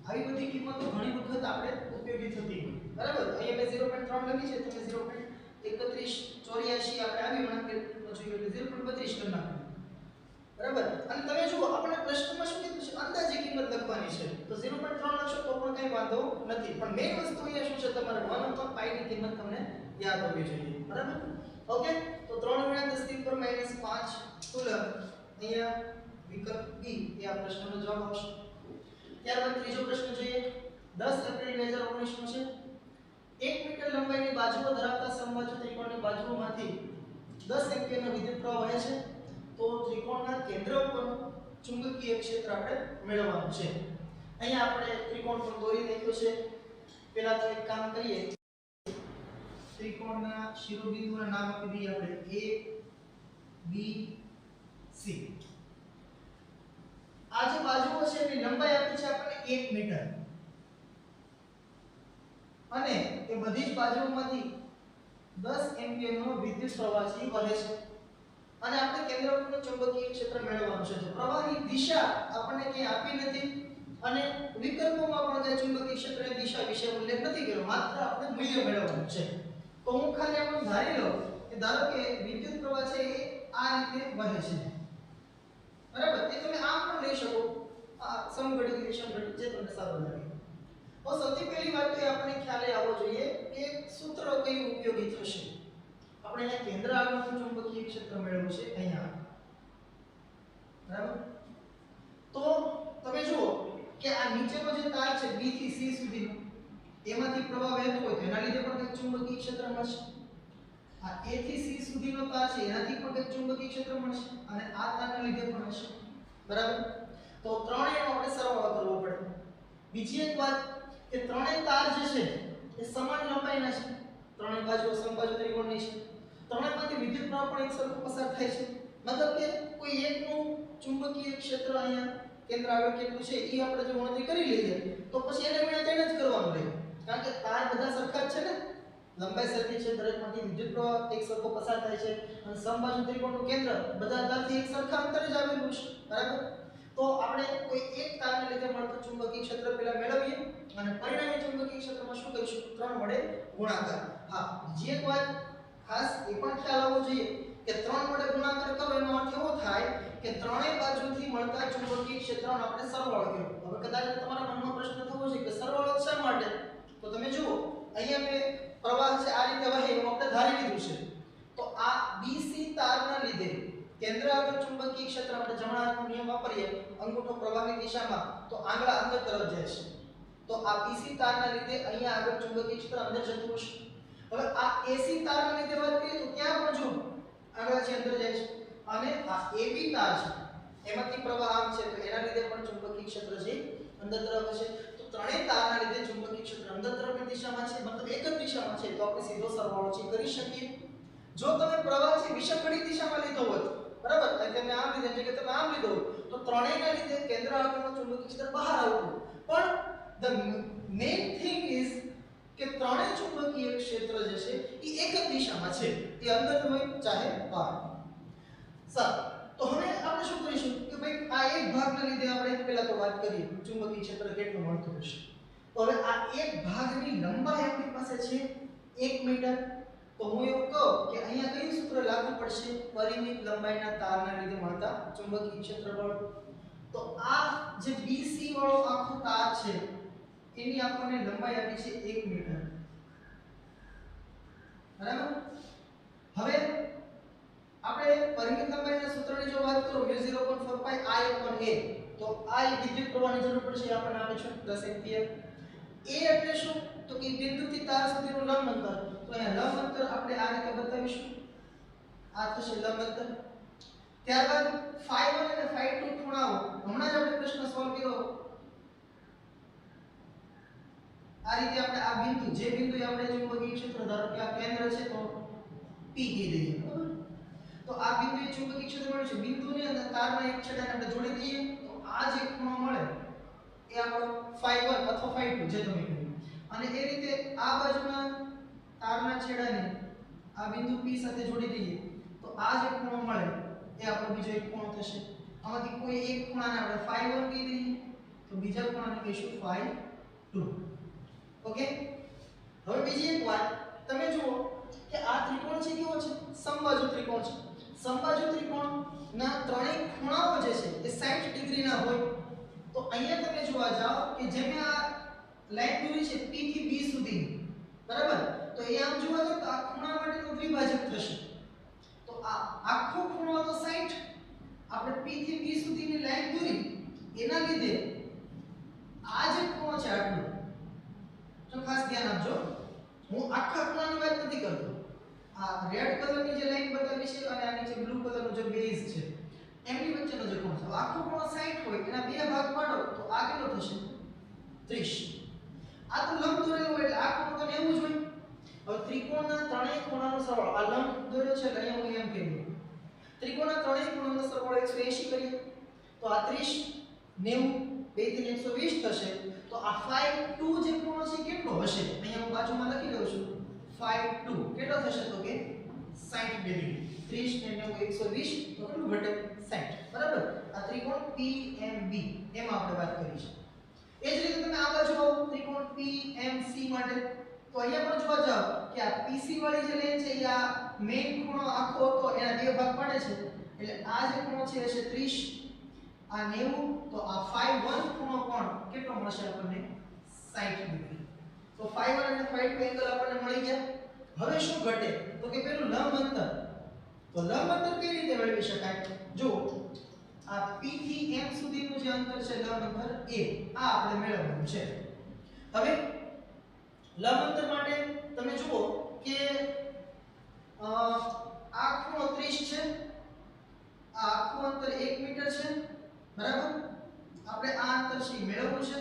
આવી બધી કિંમતો ઘણી વખત આપણે ઉપયોગી થતી હોય બરાબર. અહીંયા મેં 0.3 લખી છે તમે 0.3184 આપણે આવી ગણતરી જોઈએ એટલે 0.32 કરી નાખો બરાબર. અને તમે જુઓ આપણે પ્રશ્નમાં શું કીધું છે, અંદાજે કિંમત લખવાની છે, તો 0.3 લખશો તો પણ કઈ વાંધો નથી, પણ મેઈન વસ્તુ અહીંયા શું છે, તમારે 1/π ની કિંમત તમને યાદ હોવી જોઈએ. બરાબર. ઓકે, તો 3 × 10⁻5 કુલમ અહીંયા વિકલ્પ બી એ આ પ્રશ્નનો જવાબ આવશે. ત્યારબાદ ત્રીજો પ્રશ્ન જોઈએ. 10 એપ્રિલ 2019 નો છે. 1 મીટર લંબાઈની બાજુઓ ધરાવતા સમબાજુ ત્રિકોણની બાજુઓમાંથી 10 એમ્પીયરનો વિદ્યુત પ્રવાહ વહે છે. તો ત્રિકોણના કેન્દ્ર પરનું ચુંબકીય ક્ષેત્ર આપણે મેળવવાનું છે. અહીંયા આપણે ત્રિકોણ પણ દોરી નાખ્યો છે. પહેલા તો એક કામ કરીએ, ત્રિકોણના શિરોબિંદુના નામ આપી દઈએ આપણે A B C. આ જે બાજુઓ છે એની લંબાઈ આપી છે આપણને 1 મીટર, અને એ બધી જ બાજુઓમાંથી 10 એમ્પીયરનો વિદ્યુત પ્રવાહ છે વહે છે, અને આપણે કેન્દ્ર પરનું ચુંબકીય ક્ષેત્ર મેળવવાનું છે. તો પ્રવાહની દિશા આપણને ક્યાંય આપી નથી, અને વિકલ્પોમાં પણ જે ચુંબકીય ક્ષેત્રની દિશા વિશે ઉલ્લેખ નથી કર્યો, માત્ર આપણે મૂલ્ય મેળવવાનું છે. તો હું ખાલી આપણે ધારી લઉં કે ધારો કે વિદ્યુત પ્રવાહ છે એ આ રીતે વહે છે. બરાબર. એ તમે આમ પણ લઈ શકો, આ સમઘટિત વિષમઘટિત, જે તમને સારું લાગે. તો સૌથી પહેલી વાત તો આપણે ખ્યાલ આવવો જોઈએ કે સૂત્ર કયું ઉપયોગી થશે. આપણે અહીંયા કેન્દ્ર આગળનું ચુંબકીય ક્ષેત્ર મેળવવું છે અહીંયા. બરાબર. તો તમે જુઓ કે આ નીચેનો જે તાર છે B થી C સુધીનો, એમાંથી પ્રવાહ વહેતો હોય તો એના લીધે પણ એક ચુંબકીય ક્ષેત્ર મળશે. આ A થી C સુધીનો તાર છે એનાથી પણ એક ચુંબકીય ક્ષેત્ર મળશે, અને આ તારના લીધે પણ હશે. બરાબર. તો ત્રણેયનો આપણે સરવાળો કરવો પડે. બીજી એક વાત કે ત્રણેય તાર જે છે એ સમાન લંબાઈના છે, ત્રણેય બાજુઓ સમબાજુ ત્રિકોણની છે, ત્રણેયમાંથી વિદ્યુત પ્રવાહ પણ એકસરખો પસાર થાય છે. મતલબ કે કોઈ એકનું ચુંબકીય ક્ષેત્ર અહીંયા કેન્દ્ર આગળ કેટલું છે એ આપણે જો ગણતરી કરી લઈએ તો પછી એને ગુણ્યા 3 જ કરવાનું રહે, કારણ કે તાર બધા સરખા જ છે ને, લંબાઈ સરખી છે, દરેકમાંથી વિદ્યુત પ્રવાહ એકસરખો પસાર થાય છે, અને સમબાજુ ત્રિકોણનું કેન્દ્ર બધા તારથી એક સરખા અંતરે જ આવેલું છે. બરાબર. તો આપણે કોઈ એક તારને લીધે મળતું ચુંબકીય ક્ષેત્ર પહેલા મેળવીએ, અને પરિણામી ચુંબકીય ક્ષેત્રમાં શું કરીશું, 3 વડે ગુણાકાર. હા, બીજી એક વાત ખાસ એ પણ ખ્યાલ આવવો જોઈએ કે 3 વડે ગુણાકાર કરો એનો અર્થ એવો થાય કે ત્રણેય બાજુથી મળતા ચુંબકીય ક્ષેત્રનો આપણે સરવાળો કર્યો. હવે કદાચ તમારા મનમાં પ્રશ્ન થવો છે કે સરવાળો શા માટે? તો તમે જુઓ અહીંયા મેં પ્રવાહ છે આ રીતે વહે એવું આપણે ધારી લીધું છે. તો આ BC તારના લીધે કેન્દ્ર આગળ ચુંબકીય ક્ષેત્ર, આપણે જમણા હાથનો નિયમ વાપરીએ, અંગૂઠો પ્રવાહની દિશામાં તો આંગળા અંદર તરફ જાય છે. તો આ BC તારના લીધે અહીંયા આગળ ચુંબકીય ક્ષેત્ર અંદર જતું હશે. હવે આ AC તારના લીધે વાત કરીએ તો ત્યાં પણ જો આંગળા છે અંદર જાય છે, અને આ AB તાર છે એમાંથી પ્રવાહ આમ છે તો એના લીધે પણ ચુંબકીય ક્ષેત્ર છે અંદર તરફ હશે. તો ત્રણેય તારના લીધે ચુંબકીય ક્ષેત્ર અંદર તરફની દિશામાં છે, મતલબ એક જ દિશામાં છે, તો આપણે સીધો સરવાળો છે કરી શકીએ. જો તમે પ્રવાહ છે વિષમઘટિત દિશામાં લીધો હોત, બરાબર, તમે આમ લીધો છે કે તમે આમ લીધો તો ત્રણેયના લીધે કેન્દ્ર આગળનું ચુંબકીય ક્ષેત્ર બહાર આવતું, પણ the main thing is કે ત્રણેય ચુંબકીય ક્ષેત્ર જે છે એ એક જ દિશામાં છે, એ અંદર હોય ચાહે બહાર. સારું, તો હવે આપણે શું કરીશું કે ભાઈ આ એક ભાગના લીધે આપણે પહેલા તો વાત કરીએ ચુંબકીય ક્ષેત્ર કેટલું મળતું હશે. તો હવે આ એક ભાગની લંબાઈ આપણી પાસે છે 1 મીટર. તો હું એવું કહું કે અહીંયા કયું સૂત્ર લાગુ પડશે, પરિમિત લંબાઈના તારના લીધે મળતા ચુંબકીય ક્ષેત્રફળ. તો આ જે BC વાળો આખો તાર છે એની આપણને લંબાઈ આપી છે 1 મીટર. બરાબર. હવે આપણે પરિમિત લંબાઈના સૂત્રની જો વાત કરો μ0.4π I/A, તો I વિદ્યુત પ્રવાહની જરૂર પડશે, આપણને આપે છે 10 એમ્પિયર. A એટલે શું, તો કે બિંદુથી તાર સુધીનું લંબ અંતર. તો અહીંયા લંબ અંતર આપણે આ રીતે બતાવીશું, આ થશે લંબ અંતર. ત્યારબાદ ϕ1 અને ϕ2 ખૂણાઓ, હમણાં જ આપણે પ્રશ્ન સોલ્વ કર્યો આ રીતે. આપણે આ બિંદુ, જે બિંદુએ આપણે ચુંબકીય ક્ષેત્ર ધારો કે આ કેન્દ્ર છે તો P કહી દઈએ, બરાબર. તો આ બિંદુએ ચુંબકીય ક્ષેત્ર મળે છે, બિંદુને અને તારના એક છેડાને આપણે જોડી દઈએ તો આ જે ખૂણો મળે એ આપણો ϕ1 અથવા ϕ2 જે તમે કહો, અને એ રીતે આ બાજુના તારના છેડાને આ બિંદુ P સાથે જોડી દઈએ તો આ જે ખૂણો મળે એ આપણો બીજો એક ખૂણો થશે. આમાંથી કોઈ એક ખૂણાને આપણે ϕ1 કહી દઈએ તો બીજા ખૂણાને કહીશું ϕ2. ઓકે. હવે બીજી એક વાત તમે જુઓ કે આ ત્રિકોણ છે કેવો છે, સમબાજુ ત્રિકોણ છે. સમબાજુ ત્રિકોણના ત્રણેય ખૂણાઓ જે છે એ 60 ડિગ્રીના હોય તો અહીંયા તમે જોવા જાઓ કે જે મેં આ લાઈન દોરી છે P થી B સુધી, બરાબર? તો એ આમ જોવા જાઓ તો આ ખૂણા માટેનો દ્વિભાજક થશે. તો આ આખો ખૂણો તો 60, આપણે P થી B સુધીની લાઈન દોરી એના લીધે આ જે ખૂણો છે આટલો, તો ખાસ ધ્યાન આપજો, હું આખા ખૂણાની વાત નથી કરતો. આ રેડ કલરની જે લાઈન બતાવી છે અને આ નીચે બ્લુ કલરનો જે બેઝ છે એમની વચ્ચેનો જે ખૂણો છે, આખો ખૂણો 60 હોય એના બે ભાગ પાડો તો આ કેટલો થશે? 30. આ તો લંબ દોરેલો હોય એટલે આ ખૂણો તો 90 જ હોય. હવે ત્રિકોણના ત્રણેય ખૂણાનો સરવાળો, આ લંબ દોર્યો છે એટલે અહીંયા હું એમ કહી દઉં, ત્રિકોણના ત્રણેય ખૂણાનો સરવાળો 180 કરીએ તો આ 30 90 2 થી 120 થશે. તો આ 52 જે ખૂણો છે કેટલો હશે? અહીંયા હું બાજુમાં લખી દઉં છું 52 કેટલો થશે તો કે 60 ડિગ્રી. 30 ને 90 120 તો કેટલું ઘટે? 60, બરાબર? આ ત્રિકોણ PMB એમાં આપણે વાત કરી છે. એ જ રીતે તમે આ બાજુ આવો ત્રિકોણ PMC માટે તો અહીંયા પણ જોવા જાવ કે આ PC વાળી જે લાઈન છે એ આ મેઈન ખૂણો આખો હતો એના બે ભાગ પાડે છે એટલે આ જે ખૂણો છે એ છે 30, આ 90, તો આ 51 ખૂણો પણ કેટલો મળશે આપણને? 60 ડિગ્રી. તો 51 અને 52 એંગલ આપણને મળી ગયા. હવે શું ઘટે તો કે પેલું લંબ અંતર. તો લંબ અંતર કઈ રીતે મેળવી શકાય? જો આ P થી M સુધીનું જે અંતર છે લંબ અંતર a, આ આપણે મેળવવાનું છે. હવે લંબ અંતર માટે તમે જુઓ કે આ ખૂણો 30 છે, આ આખું અંતર 1 મીટર છે, બરાબર? આપણે આ અંતર છે મેળવવું છે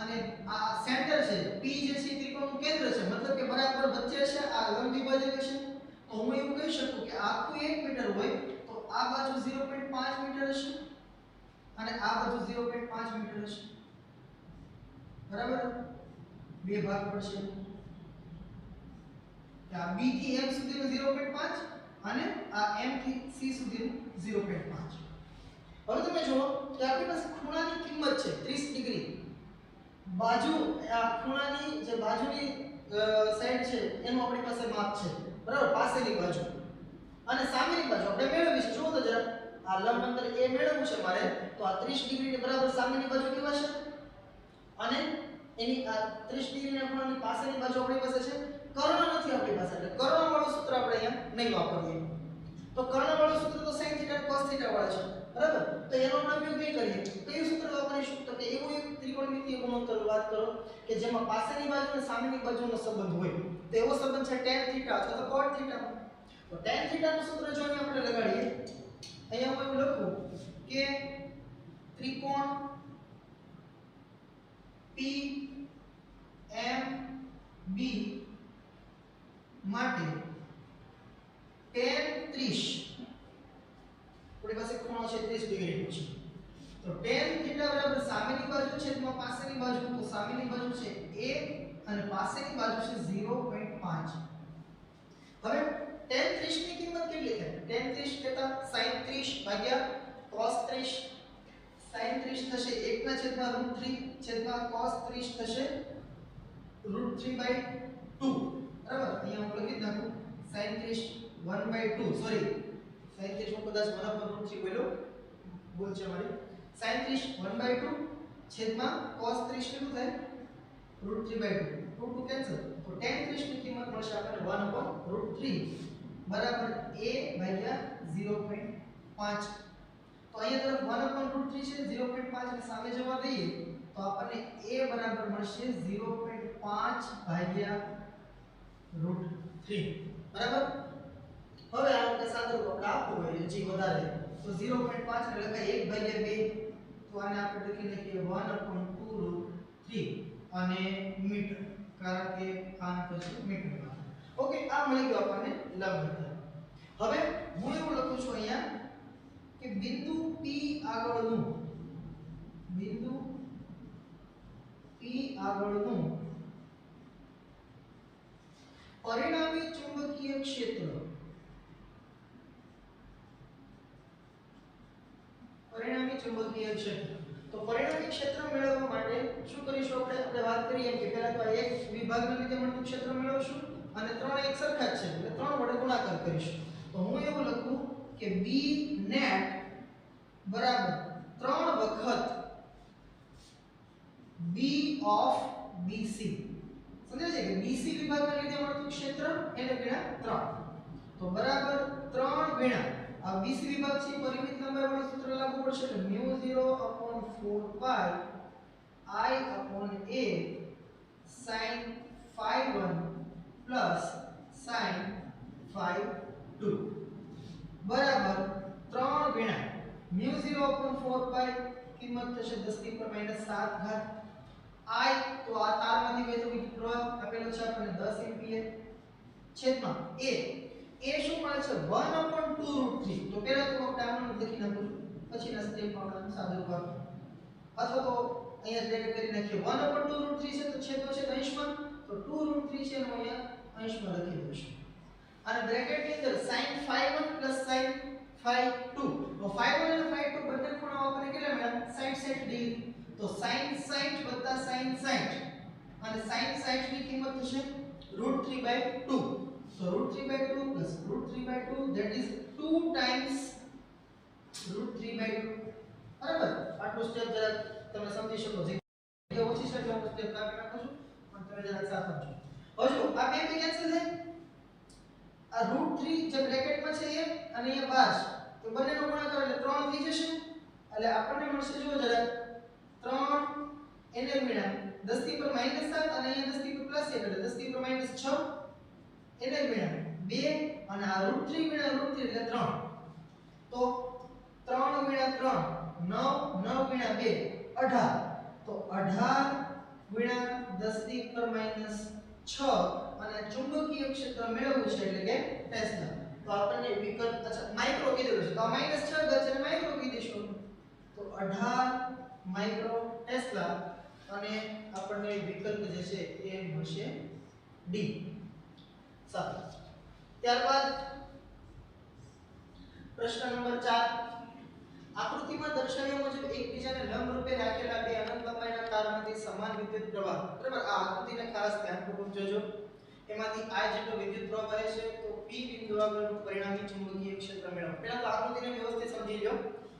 અને આ સેન્ટર છે P જે છે ત્રિકોણનું કેન્દ્ર છે, મતલબ કે બરાબર વચ્ચે છે આ લંબ દ્વિભાજક છે. તો હું એવું કહી શકું કે આખું 1 મીટર હોય તો આ બાજુ 0.5 મીટર હશે અને આ બાજુ 0.5 મીટર હશે, બરાબર? બે ભાગ પડશે. આ B થી M સુધીનું 0.5 અને આ M થી C સુધીનું 0.5. હવે તમે જુઓ કે આપણી પાસે ખૂણાની કિંમત છે 30 ડિગ્રી. બાજુ આ ખૂણાની જે બાજુની સાઈડ છે એનું આપણી પાસે માપ છે, બરાબર? પાસેની બાજુ અને સામેની બાજુ આપણે મેળવીશું. જુઓ તો જરા આ લંબ અંતર a મેળવવું છે મારે તો આ 30 ડિગ્રીની બરાબર સામેની બાજુ કેવા છે અને એની આ 30 ડિગ્રીના ખૂણાની પાસેની બાજુ આપણી પાસે છે. કર્ણ નથી આપણી પાસે એટલે કર્ણવાળું સૂત્ર આપણે અહીંયા નહીં વાપરીએ. તો કર્ણવાળું સૂત્ર તો sin θ cos θ વાળું છે, બરાબર? તો એનો આપણે ઉપયોગ નહીં કરીએ. કયું સૂત્ર વાપરીશું? તો કે એવું એક ત્રિકોણમિતિય ગુણોત્તર વાત કરો કે જેમાં પાસેની બાજુ અને સામેની બાજુનો સંબંધ હોય. તો એવો સંબંધ છે tan θ અથવા તો cot θ. તો tan θ નું સૂત્ર જો આપણે લગાડીએ, અહીંયા હું એવું લખું કે ત્રિકોણ PMB માટે tan 30, આપણી પાસે ખૂણો છે 30 ડિગ્રીનો છે. તો tan θ બરાબર સામેની બાજુ છેદમાં પાસેની બાજુ, તો સામેની બાજુ છે a અને પાસેની બાજુ છે 0.5. હવે tan 30 ની કિંમત કેટલી થાય? tan 30 કહેતા sin 30 ભાગ્યા cos 30. sin 30 થશે 1/√3 છેદમાં cos 30 થશે √3/2, બરાબર? અહીંયા હું લખી નાખું sin 30 1/2, સોરી sin 30 હું કદાચ 1/√3 બોલ્યો, ભૂલ છે મારી. sin 30 1/2 છેદમાં cos 30 કેટલું થાય? √3/2, 2 કેન્સલ. તો tan 30 ની કિંમત મળશે આપણને 1/√3 બરાબર a/0.5. તો અહીંયા તરફ 1/√3 છે, 0.5 ની સામે જવા દઈએ તો આપણને a બરાબર મળશે 0.5/√3, બરાબર? હવે આ વખતે સાદું આપણે આપવું હોય હજી વધારે તો 0.5 ને લખાય 1/2, તો આને આપણે લખી નાખીએ 1/2√3 અને મીટર, કારણ કે આ અંતર છે મીટરમાં. ઓકે, આ મળી ગયો આપણને લંબ અંતર. હવે હું એવું લખું છું અહીંયા કે બિંદુ P આગળનું પરિણામી ચુંબકીય ક્ષેત્ર તો પરિણામી ક્ષેત્ર મેળવવા માટે શું કરીશું? આપણે વાત કરીએ કે પહેલા તો એક વિભાગના લીધે મળતું ક્ષેત્ર મેળવશું અને ત્રણ એક સરખા જ છે એટલે 3 વડે ગુણાકાર કરીશું. તો હું એવું લખું કે બી નેટ બરાબર 3 વખત બી ઓફ બીસી. સમજાય છે કે બીસી વિભાગના લીધે મળતું ક્ષેત્ર એને ગુણ્યા 3 તો બરાબર 3 ગુણ્યા આ બીસી વિભાગ છે પરિમિત લંબાઈ વાળું સૂત્ર લાગુ પડશે એટલે μ0/4 પાઈ I upon A sin phi 1 plus sin phi 2 બરાબર 3 ગુણ્યા μ0/4 પાઈ કિંમત થશે 10 ની ઉપર -7 ઘાત I તો આ તારમાંથી વહેતો વિદ્યુત પ્રવાહ આપેલો છે આપણને 10 એમ્પિયર છેદમાં A શું મળે છે 1/2√3 તો પહેલા તો આપણે આનું લખી નાખું પછીના સ્ટેપમાં આપણે સાદું કરવું અથવા તો અહીંયા ડાયરેક્ટ કરી નાખીએ 1/2√3 છે તો છેદનો છે અંશમાં તો 2√3 છે એનો અહીંયા અંશમાં લખી દઈશું અને બ્રેકેટની અંદર sin phi 1 sin phi 2 તો phi 1 અને phi 2 બંને ખૂણાઓ આપણને કેટલા મળ્યા 60 ડિગ્રી તો sin 60 sin 60 અને sin 60 ની કિંમત થશે √3/2 so √3/2 plus √3/2 that is 2 times √3/2 બરાબર આટલું સ્ટેપ જરા તમે સમજી શકો જે ઓછી છે એટલે હું સ્ટેપ કાપી નાખું છું પણ તમે જરા સાથ આપજો હવે જો આ બે કેન્સલ થાય આ √3 જે બ્રેકેટમાં છે એ અને એ 12 તો બંનેનો ગુણાકાર એટલે 3 થઈ જશે એટલે આપણને મળશે જો જરા 3 એને ગુણ્યા 10 ની પર -7 અને અહીંયા 10 ની પર +1 એટલે 10 ની પર -6 એને ગુણ્યા 2 અને આ √3 ગુણ્યા √3 એટલે 3 તો 3 ગુણ્યા 3 9 9 ગુણ્યા 2 18 તો 18 ગુણ્યા 10 ની પર -6 અને ચુંબકીય ક્ષેત્ર મેળવવું છે એટલે કે ટેસ્લા તો આપણને વિકલ્પ અચ્છા માઇક્રો કીધું છે તો આ -6 ગયો છે એટલે માઇક્રો કહી દઈશું તો 18 માઇક્રો ટેસ્લા અને આપણને વિકલ્પ જે છે એ મળશે ડી સારું ત્યારબાદ પ્રશ્ન નંબર 4 આકૃતિમાં દર્શાવ્યા મુજબ એકબીજાને લંબ રૂપે રાખેલા બે અનંત લંબાઈના તારમાંથી સમાન વિદ્યુત પ્રવાહ બરાબર આ આકૃતિને ખાસ ધ્યાનપૂર્વક જોજો એમાંથી I જેટલો વિદ્યુત પ્રવાહ વહે છે તો P બિંદુ આગળનું પરિણામી ચુંબકીય ક્ષેત્ર મેળવો પહેલા તો આકૃતિને વ્યવસ્થિત સમજી લો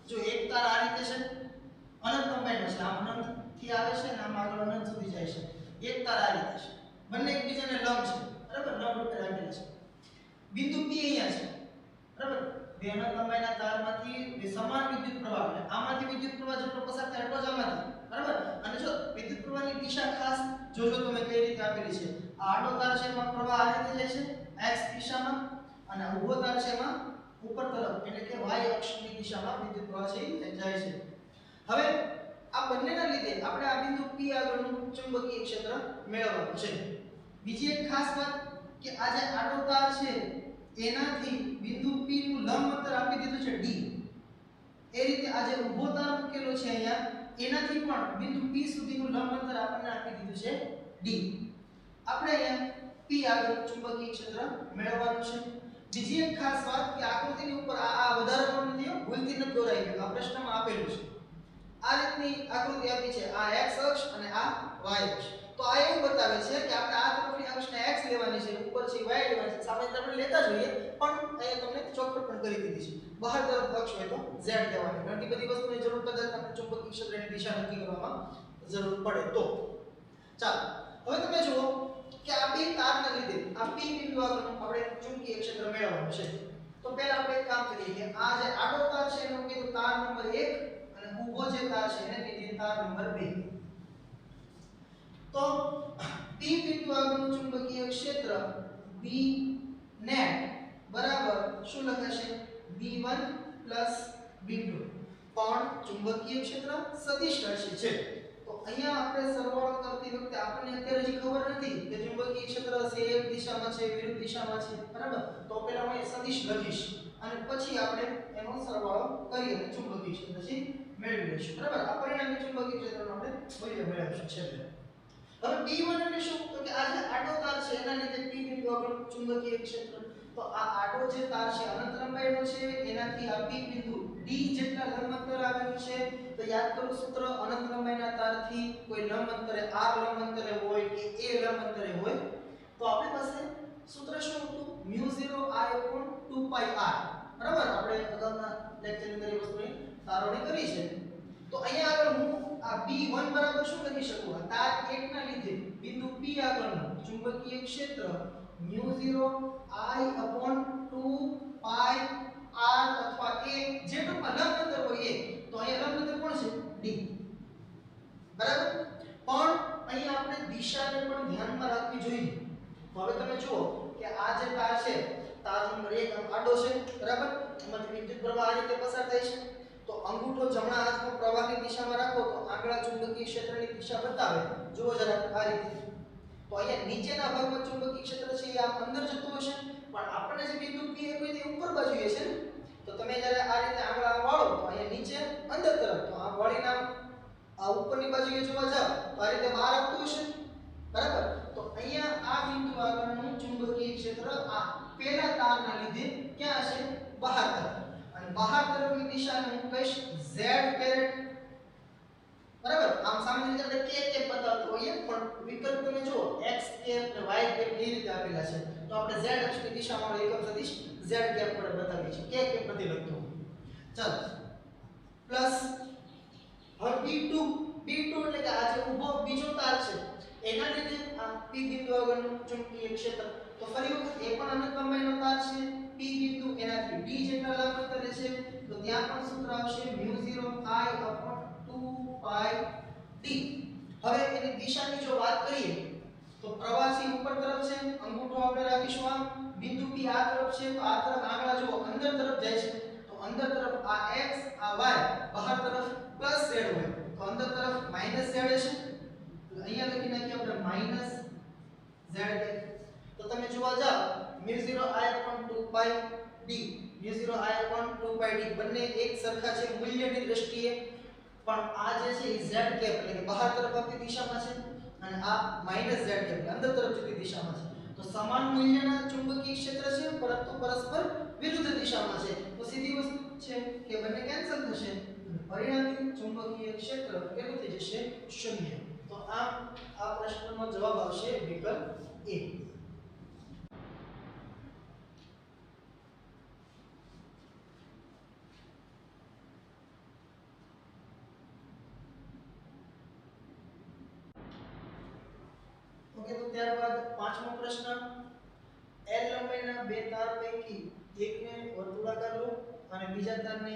જો એક તાર આ રીતે છે અનંત લંબાઈનો છે આમ અનંત થી આવે છે અને આમ આગળ અનંત સુધી જાય છે એક તાર આ રીતે છે બંને એકબીજાને લંબ છે બરાબર લંબ રૂપે રાખેલા છે બિંદુ P અહીંયા છે બરાબર બે અનંત લંબાઈના તારમાંથી બે સમાન વિદ્યુત પ્રવાહ એટલે આમાંથી વિદ્યુત પ્રવાહ જેટલો પસાર થાય એટલો જ આમાંથી બરાબર અને જો વિદ્યુત પ્રવાહની દિશા ખાસ જોજો તમે કઈ રીતે આપેલી છે આ આડો તાર છે એમાં પ્રવાહ આ રીતે જાય છે x દિશામાં અને ઊભો તાર છે એમાં ઉપર તરફ એટલે કે y અક્ષની દિશામાં વિદ્યુત પ્રવાહ છે એ જાય છે હવે આ બંનેના લીધે આપણે આ બિંદુ P આગળનું ચુંબકીય ક્ષેત્ર મેળવવાનું છે બીજી એક ખાસ વાત કે આ જે આડો તાર છે એનાથી બિંદુ P નું લંબ અંતર આપી દીધું છે d એ રીતે આ જે ઊભો તાર મૂકેલો છે અહીંયા એનાથી પણ બિંદુ P સુધીનું લંબ અંતર આપણને આપી દીધું છે d આપણે અહીંયા P આગળ ચુંબકીય ક્ષેત્ર મેળવવાનું છે બીજી એક ખાસ વાત કે આકૃતિની ઉપર આ વધારાનું નથી ભૂલથી ન દોરાઈ ગયું આ પ્રશ્નમાં આપેલું છે આ રીતની આકૃતિ આપી છે આ x અક્ષ અને આ y અક્ષ તો આ એવું બતાવે છે કે આપણે આ તરફની અક્ષને x લેવાની છે ઉપર છે y લેવાની છે સામાન્ય આપણે લેતા જોઈએ પણ અહીંયા તમને ચોખવટ પણ કરી દીધી છે બહાર તરફ અક્ષ હોય તો z લેવાની ઘણી બધી વસ્તુની જરૂર પડે તો આપણે ચુંબકીય ક્ષેત્રની દિશા નક્કી કરવામાં જરૂર પડે તો ચાલો હવે તમે જુઓ કે આ બે તારના લીધે આ P બિંદુ આગળ આપણે ચુંબકીય ક્ષેત્ર મેળવવાનું છે તો પહેલા આપણે એક કામ કરીએ કે આ જે આડો તાર છે એનો કીધું તાર નંબર 1 અને ઊભો જે તાર છે એને કીધું તાર નંબર 2 તો P બિંદુ આગળનું ચુંબકીય ક્ષેત્ર B નેટ બરાબર શું લખાશે B1 B2 પણ ચુંબકીય ક્ષેત્ર સદિશ રાશિ છે તો અહીંયા આપણે સરવાળો કરતી વખતે આપણને અત્યારે હજી ખબર નથી કે ચુંબકીય ક્ષેત્ર છે એક દિશામાં છે વિરુદ્ધ દિશામાં છે બરાબર તો પહેલા હું સદિશ લખીશ અને પછી આપણે એનો સરવાળો કરી અને ચુંબકીય ક્ષેત્ર છે મેળવી લઈશું બરાબર આ પરિણામી ચુંબકીય ક્ષેત્રનો આપણે મૂલ્ય મેળવીશું છેલ્લે હવે B1 એટલે શું તો કે આ જે આડો તાર છે એના લીધે P બિંદુ આગળ ચુંબકીય ક્ષેત્ર તો આ આડો જે તાર છે અનંત લંબાઈનો છે એનાથી આ P બિંદુ D જેટલા લંબ અંતર આવેલું છે તો યાદ કરો સૂત્ર અનંત લંબાઈના તારથી કોઈ લંબ અંતરે r લંબ અંતરે હોય કે a લંબ અંતરે હોય તો આપણી પાસે સૂત્ર શું હતું μ0 I/2 πr બરાબર આપણે અગાઉના લેક્ચરની અંદર એ વસ્તુની તારવણી કરી છે તો અહીંયા આગળ હું આ P1 બરાબર શું લખી શકું આ તાર 1 ના લીધે બિંદુ P આગળનું ચુંબકીય ક્ષેત્ર μ0 I/2 પાઈ r અથવા a જે ટૂંકમાં લંબ અંતર હોય એ તો અહીંયા લંબ અંતર કોણ છે d બરાબર પણ અહીંયા આપણે દિશાને પણ ધ્યાનમાં રાખવી જોઈએ તો હવે તમે જુઓ કે આ જે તાર છે તાર નંબર 1 આમ આડો છે બરાબર એમાંથી વિદ્યુત પ્રવાહ આ રીતે પસાર થાય છે તો અંગૂઠો જમણા હાથનો પ્રવાહની દિશામાં રાખો તો આંગળા ચુંબકીય ક્ષેત્રની દિશા બતાવે જુઓ જરા આ રીતે તો અહીંયા નીચેના ભાગમાં ચુંબકીય ક્ષેત્ર છે એ આમ અંદર જતું હશે પણ આપણને જે બિંદુ P હોય તે ઉપર બાજુએ છે તો તમે જ્યારે આ રીતે આંગળા વાળો તો અહીંયા નીચે અંદર તરફ તો આ વાળીને આ ઉપરની બાજુએ જોવા જાવ તો આ રીતે બહાર આવતું હશે બરાબર તો અહીંયા આ બિંદુ આગળનું ચુંબકીય ક્ષેત્ર આ પહેલા તારના લીધે ક્યાં હશે બહાર તરફ અને બહાર તરફની દિશાને હું કહીશ z કેરેટ બરાબર આમ સામાન્ય રીતે આપણે k કેપ બતાવતો હોઈએ પણ વિકલ્પ તમે જુઓ x કેપ અને y કેપ એ રીતે આપેલા છે તો આપણે z અક્ષની દિશામાં એકમ સદિશ z કેપ પર બતાવીએ છીએ k કેપ નથી લખતો ચાલો પ્લસ હવે B2 એટલે કે આ જે ઊભો બીજો તાર છે એના લીધે આ P બિંદુ આગળનું ચુંબકીય ક્ષેત્ર તો ફરી વખત એ પણ અનંત લંબાઈનો તાર છે P બિંદુ એનાથી d જેટલા લાંબ અંતરે છે તો ત્યાં પણ સૂત્ર આવશે μ0 I/2 પાઈ d હવે એની દિશાની જો વાત કરીએ તો પ્રવાસી ઉપર તરફ છે અંગૂઠો આપણે રાખીશું આમ બિંદુ P આ તરફ છે તો આ તરફ આંગળા જો અંદર તરફ જાય છે તો અંદર તરફ આ x આ y બહાર તરફ પ્લસ z હોય તો અંદર તરફ માઈનસ z હશે અહીંયા લખી નાખીએ આપણે માઈનસ z તો તમે જોવા જાવ μ0 I/2 પાઈ d μ0 I/2 પાઈ d બંને એક સરખા છે મૂલ્યની દ્રષ્ટિએ પણ આ જે છે એ z કેપ એટલે કે બહાર તરફ આપતી દિશામાં છે અને આ માઈનસ z કેપ એટલે અંદર તરફ જતી દિશામાં છે તો સમાન મૂલ્યના ચુંબકીય ક્ષેત્ર છે પરંતુ પરસ્પર વિરુદ્ધ દિશામાં છે તો સીધી વસ્તુ છે કે બંને કેન્સલ થશે પરિણામી ચુંબકીય ક્ષેત્ર કેટલું થઈ જશે 0 તો આ પ્રશ્નનો જવાબ આવશે વિકલ્પ A ઓકે તો ત્યારબાદ પાંચમો પ્રશ્ન L લંબાઈના બે તાર પૈકી એકને વર્તુળાકાર લૂપ અને બીજા તારને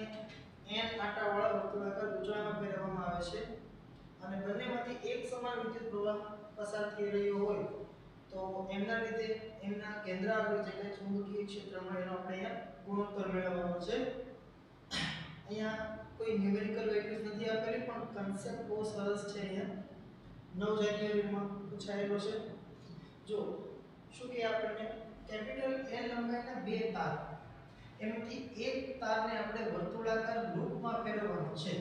n આંટાવાળા વર્તુળાકાર ગૂંચળામાં ફેરવવામાં આવે છે અને બંનેમાંથી એક સમાન વિદ્યુત પ્રવાહ પસાર થઈ રહ્યો હોય તો એમના લીધે એમના કેન્દ્ર આગળ જે કંઈ ચુંબકીય ક્ષેત્ર મળે એનો આપણે અહીંયા ગુણોત્તર મેળવવાનો છે અહીંયા કોઈ ન્યુમેરિકલ વેલ્યુઝ નથી આપેલી પણ કન્સેપ્ટ બહુ સરસ છે અહીંયા 9 જાન્યુઆરીમાં પૂછાયેલો છે જો શું કે આપણને કેપિટલ L લંબાઈના બે તાર એમાંથી એક તારને આપણે વર્તુળાકાર લૂપમાં ફેરવવાનો છે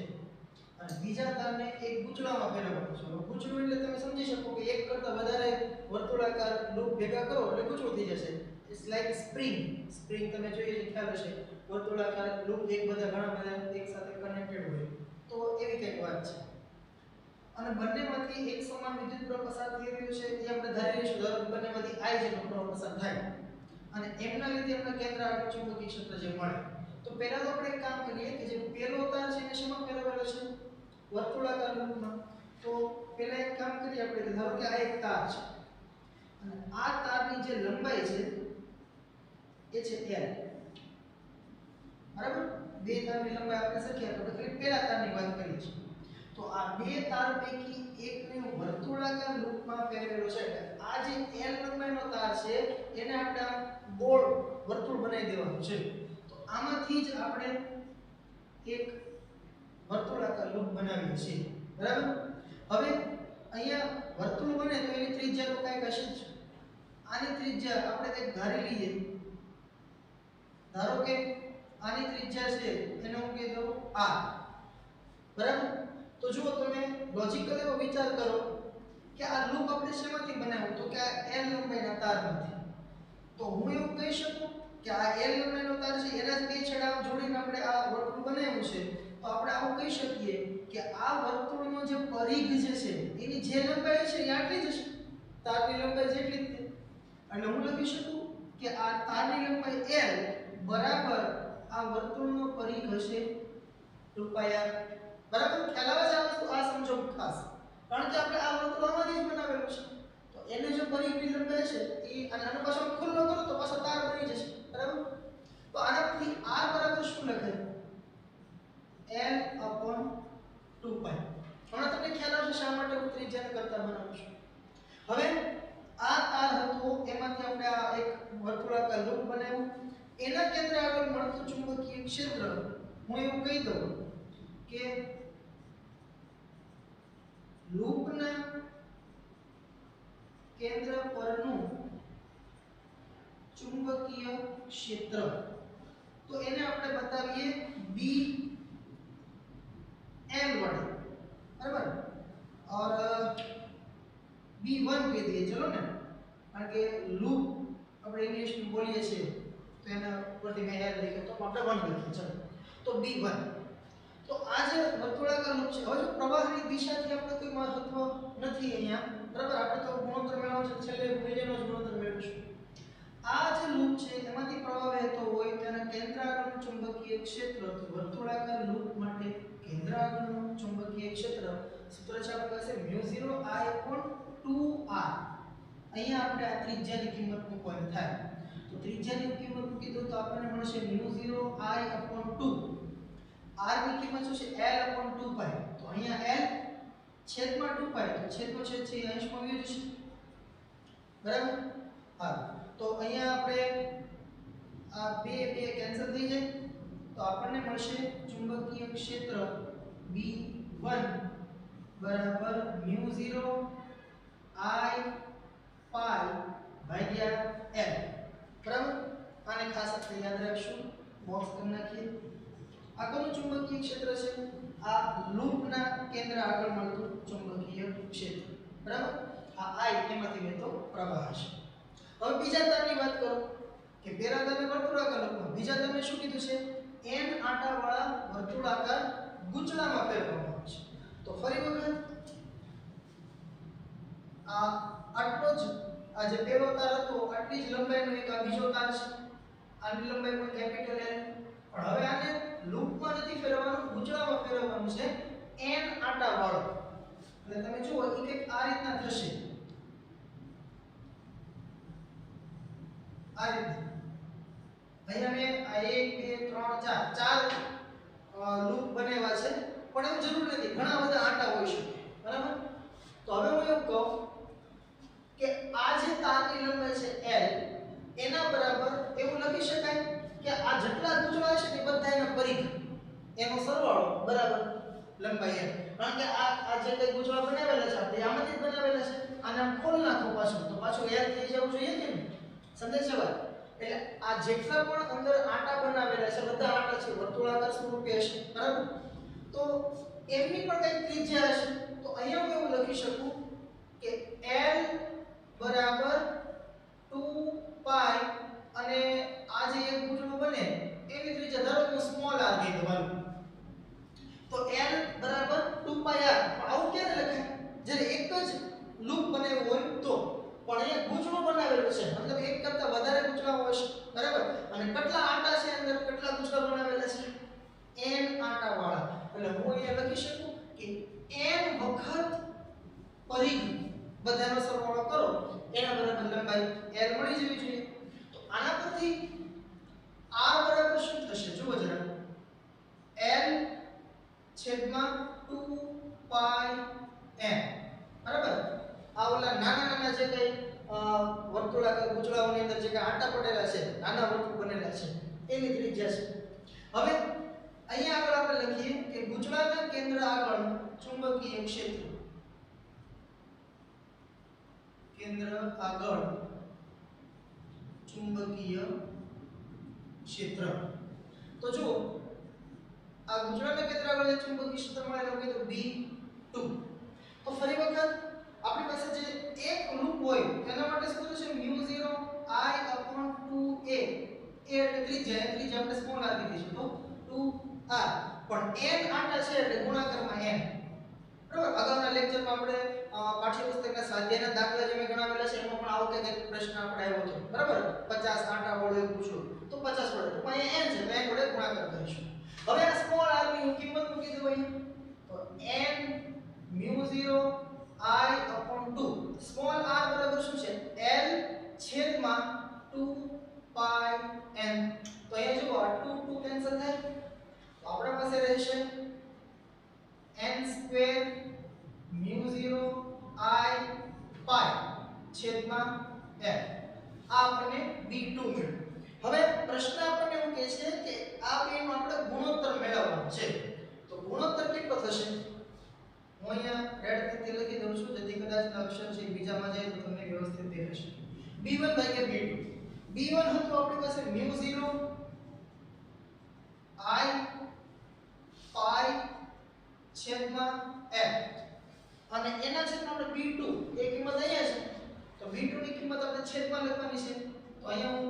અને બીજા તારને એક ગૂંચળામાં ફેરવવાનો છે ગૂંચળું એટલે તમે સમજી શકો કે એક કરતાં વધારે વર્તુળાકાર લૂપ ભેગા કરો એટલે ગૂંચળું થઈ જશે ઇટ્સ લાઈક સ્પ્રિંગ તમે જોઈએ છે ખ્યાલ હશે વર્તુળાકાર લૂપ એક ઘણા બધા એક સાથે કનેક્ટેડ હોય તો એવી કંઈક વાત છે અને બંનેમાંથી એક સમાન વિદ્યુત પ્રવાહ પસાર થઈ રહ્યો છે એ આપણે ધારી લઈશું ધારો કે બંનેમાંથી I જેટલો પ્રવાહ પસાર થાય અને એમના લીધે એમના કેન્દ્ર આગળ ચુંબકીય ક્ષેત્ર જે મળે તો પહેલા તો આપણે એક કામ કરીએ કે જે પહેલો તાર છે એને શેમાં ફેરવેલો છે વર્તુળાકાર લૂપમાં તો પહેલા એક કામ કરીએ આપણે કે ધારો કે આ એક તાર છે અને આ તારની જે લંબાઈ છે એ છે L બરાબર બે તારની લંબાઈ આપણે સરખી આપણે ખાલી પહેલા તારની વાત કરીએ છીએ તો આ બે તાર પૈકી એકને વર્તુળાકાર લૂપમાં ફેરવેલો છે એટલે આ જે L લંબાઈનો તાર છે એને આપણે આમ ગોળ વર્તુળ બનાવી દેવાનું છે તો આમાંથી જ આપણે એક વર્તુળાકાર લૂપ બનાવીએ છીએ બરાબર હવે અહીંયા વર્તુળ બને તો એની ત્રિજ્યા તો કંઈક હશે જ આની ત્રિજ્યા આપણે કંઈક ધારી લઈએ ધારો કે આની ત્રિજ્યા છે એને હું કહી દઉં r બરાબર તો જુઓ તમે લોજિકલ એવો વિચાર કરો કે આ લૂપ આપણે શેમાંથી બનાવ્યું તો કે આ L લંબાઈના તારમાંથી તો હું એવું કહી શકું કે આ L લંબાઈનો તાર છે એના જ બે છેડા જોડીને આપણે આ વર્તુળ બનાવ્યું છે તો આપણે આવું કહી શકીએ કે આ વર્તુળનો જે પરિઘ જે છે એની જે લંબાઈ છે એ આટલી જ હશે તારની લંબાઈ જેટલી જ છે એટલે હું લખી શકું કે આ તારની લંબાઈ L બરાબર આ આ વર્તુળનો પરિઘ હશે 2πr બરાબર ખ્યાલ આવે છે આ વસ્તુ આ સમજો ખાસ કારણ કે આપણે આ વર્તુળ આમાંથી જ બનાવેલું છે તો એને જો પરિઘની લંબાઈ છે એ અને આનો પાછો ખુલ્લો કરો તો પાછો તાર બની જશે બરાબર તો આના પરથી r બરાબર શું લખાય l/2π હમણાં તમને ખ્યાલ આવશે શા માટે હું ત્રિજ્યાને કરતા બનાવું છું હવે આ તાર હતો એમાંથી આપણે આ એક વર્તુળાકાર લૂપ બનાવ્યું એના કેન્દ્ર આગળ મળતું ચુંબકીય ક્ષેત્ર હું એવું કહી દઉં કે લૂપના કેન્દ્ર પરનું ચુંબકીય ક્ષેત્ર તો એને આપણે બતાવીએ બી एम वडे बराबर और b1 कह दिए चलो ना કારણ કે લૂપ આપણે ઇંગ્લિશ માં બોલીએ છીએ તો એના ઉપરથી મેં એર લખ્યો તો આપણે 1 લખીએ ચલો તો b1 તો આ જે વર્તુળાકાર લૂપ છે હવે જો પ્રવાહની દિશાથી આપણે કોઈ મહત્વ નથી અહીંયા બરાબર આપણે તો ગુણોત્તર મેળવવાનો છે છેલ્લે ભૂલીનો જ ગુણોત્તર મેળવીશું આ જે લૂપ છે એમાંથી પ્રવાહ વહેતો હોય તેના કેન્દ્ર આગળનું ચુંબકીય ક્ષેત્ર તો વર્તુળાકાર લૂપ માટે કેન્દ્ર આગળનું ચુંબકીય ક્ષેત્ર સૂત્ર છે આપણી પાસે μ0I/2r અહીંયા આપણે આ ત્રિજ્યાની કિંમત મૂકવાની થાય તો ત્રિજ્યાની કિંમત મૂકી દો તો આપણને મળશે μ0I/2 r ની કિંમત શું છે l/2π તો અહીંયા l છેદમાં 2π તો છેદનો છેદ છે અંશમાં વયો જશે બરાબર હા તો અહીંયા આપણે આ બે કેન્સલ થઈ જાય તો આપણને મળશે ચુંબકીય ક્ષેત્ર B1 બરાબર μ0I/π/l બરાબર આને ખાસ આપણે યાદ રાખશું બોક્સ કરી નાખીએ આ કોનું ચુંબકીય ક્ષેત્ર છે આ લૂપના કેન્દ્ર આગળ મળતું ચુંબકીય ક્ષેત્ર બરાબર આ I એમાંથી વહેતો પ્રવાહ છે હવે બીજા તારની વાત કરો કે પહેલા તમે વર્તુળાકાર લૂપમાં બીજા તમે શું કીધું છે n આંટાવાળા વર્તુળાકાર ગૂંચળામાં ફેરવવામાં આવે છે તો ફરી વખત આટલો જ આ જે પહેલો તાર હતો આટલી જ લંબાઈનો એક આ બીજો તાર છે આની લંબાઈ પણ કેપિટલ L પણ હવે આને લૂપમાં નથી ફેરવવાનું ગૂંચળામાં ફેરવવાનું છે n આંટાવાળો એટલે તમે જુઓ એ કંઈક આ રીતના થશે આ રીતે અહીંયા મેં આ 1 2 3 4 લૂપ બનાવ્યા છે પણ એવું જરૂર નથી ઘણા બધા આંટા હોઈ શકે બરાબર તો હવે હું એવું કહું કે આ જે તારની લંબાઈ છે l એના બરાબર એવું લખી શકાય કે આ જેટલા ગૂંચળા છે ને બધા એના પરિઘ એનો સરવાળો બરાબર લંબાઈ l કારણ કે આ જે કઈ ગૂંચળા બનાવેલા છે આપણે આમાંથી જ બનાવેલા છે આને આમ ખોલ નાખો પાછું તો પાછું l થઈ જવું જોઈએ કે નહીં સમજાય છે વાત એટલે આ જેટલા પણ અંદર આંટા બનાવેલા છે બધા આંટા છે વર્તુળાકાર સ્વરૂપે હશે બરાબર તો એમની પણ કઈ ત્રિજ્યા હશે તો અહીંયા હું એવું લખી શકું કે l બરાબર 2π અને આ જે એક ગૂંચળું બને એની ત્રિજ્યા ધારો કે સ્મોલ r કહી દઉં હાલો તો l બરાબર 2πr આવું ક્યારે લખાય જ્યારે એક જ લૂપ બનાવ્યું હોય તો પણ અહીંયા ગૂંચળું બનાવેલું છે મતલબ એક કરતા વધારે ગૂંચળા હોય છે બરાબર અને કેટલા આંટા છે અંદર કેટલા ગૂંચળા બનાવેલા છે n આંટા વાળા એટલે હું અહીંયા લખી શકું કે n વખત પરિઘ બધાનો સરવાળો કરો એના બરાબર લંબાઈ l મળી જવી જોઈએ તો આના પરથી r બરાબર શું થશે જુઓ જરા l છેદમાં 2π n બરાબર આ ઓલા નાના જે કઈ વર્તુળાકાર ગૂંચળાઓની અંદર જે કઈ આંટા પડેલા છે નાના વર્તુળ બનેલા છે એની ત્રિજ્યા છે હવે અહીંયા આગળ આપણે લખીએ કે ગૂંચળાના કેન્દ્ર આગળ ચુંબકીય ક્ષેત્ર કેન્દ્ર આગળ ચુંબકીય ક્ષેત્ર તો જો આ ગૂંચળાના કેન્દ્ર આગળ જે ચુંબકીય ક્ષેત્ર મળે એને કહીએ તો B2 તો ફરી વખત આપણી પાસે જે એક લૂપ હોય તેના માટે શું છે μ0I/2a એટલે ત્રિજ્યા આપણે સ્મોલ r કીધી છે તો 2r પણ n આંટા છે એટલે ગુણાકારમાં n બરાબર અગાઉના લેક્ચરમાં આપણે પાઠ્યપુસ્તકના સ્વાધ્યાયના દાખલા જે મેં ગણાવેલા છે એમાં પણ આવો કંઈક પ્રશ્ન આપણે આવ્યો હતો બરાબર 50 આંટા વાળો એક પૂછો તો 50 વડે તો અહીંયા n છે તો n વડે ગુણાકાર n mu0 I upon 2 small r બરાબર શું છે l છેદમાં 2 pi n તો અહીંયા જુઓ આ 2 2 કેન્સલ થાય તો આપણા પાસે રહેશે n square mu0 I pi છેદમાં l આ આપણને b2 મળ્યું હવે પ્રશ્ન આપણને એવું કહે છે કે આ બેનો આપણે ગુણોત્તર મેળવવાનો છે તો ગુણોત્તર કેટલો થશે હું અહીંયા રેડ પેનથી લખી દઉં છું જેથી કદાચ અક્ષર છે બીજામાં જાય તો તમને વ્યવસ્થિત દેખાશે b1 ભાગ્યા b2 b1 હતું આપણી પાસે mu0 I pi છેદમાં l અને એના છેદમાં આપણે b2 એ કિંમત અહીંયા છે તો b2 ની કિંમત આપણે છેદમાં લખવાની છે તો અહીંયા હું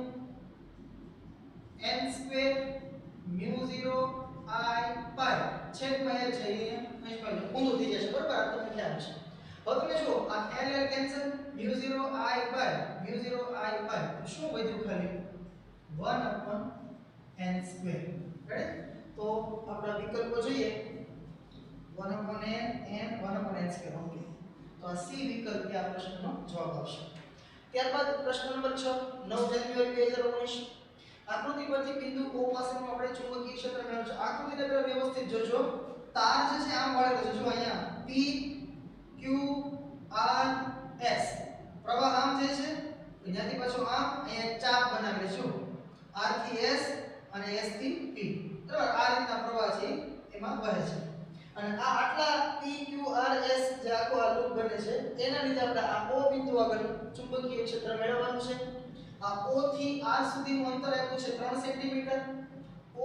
n square mu0 I pi છેદમાં l છે અહીં પાછું ઊંધું થઈ જશે બરાબર આ તમને ખ્યાલ છે હવે તમે જુઓ આ l cancel mu0 I pi તો શું વધ્યું ખાલી 1/n સ્ક્વેર રાઈટ તો આપણા વિકલ્પો જોઈએ 1/n n 1/n square okay તો આ સી વિકલ્પ એ આ પ્રશ્નનો જવાબ આવશે ત્યારબાદ પ્રશ્ન નંબર 6 9 જાન્યુઆરી 2019 આકૃતિ પરથી બિંદુ O પાસેનું આપણે ચુંબકીય ક્ષેત્ર મેળવ્યું છે આકૃતિને પહેલા વ્યવસ્થિત જોજો તાર જે છે આમ વાળેલો છે જો અહીંયા P Q R S પ્રવાહ આમ જાય છે અહીંયાથી પાછો આમ અહીંયા ચાપ બનાવેલી છે R થી S અને S થી P બરાબર આ રીતના પ્રવાહ છે એમાં વહે છે અને આ આટલા P Q R S જે આખો આ લૂપ બને છે એના લીધે આપણે આ O બિંદુ આગળ ચુંબકીય ક્ષેત્ર મેળવવાનું છે આ O થી R સુધીનું અંતર આપ્યું છે 3 સેન્ટીમીટર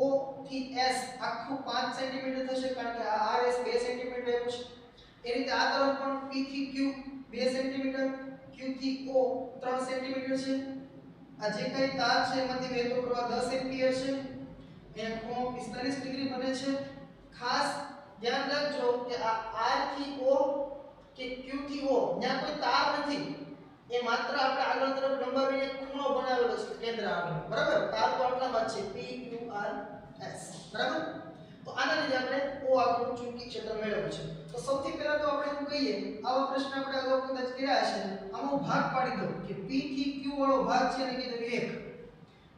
O થી S આખું 5 સેન્ટીમીટર થશે કારણ કે આ RS 2 સેન્ટીમીટર આપ્યું છે એ રીતે આ તરફ પણ P થી Q 2 સેન્ટીમીટર Q થી O 3 સેન્ટીમીટર છે આ જે કઈ તાર છે એમાંથી વહેતો પ્રવાહ 10 એમ્પિયર છે અહીંયા ખૂણો 45 ડિગ્રી બને છે ખાસ ધ્યાન રાખજો કે આ R થી O કે Q થી O ત્યાં કોઈ તાર નથી એ માત્ર આપણે આગળ તરફ લંબાવીને ખૂણો બનાવેલો છે કેન્દ્ર આગળ બરાબર તાર તો આટલામાં છે P Q R S બરાબર તો આના લીધે આપણે O આગળનું ચુંબકીય ક્ષેત્ર મેળવ્યું છે તો સૌથી પહેલા તો આપણે શું કહીએ આવો પ્રશ્ન આપણે અગાઉ કદાચ કર્યા છે આનો ભાગ પાડી દો કે P થી Q વાળો ભાગ છે એને કીધું 1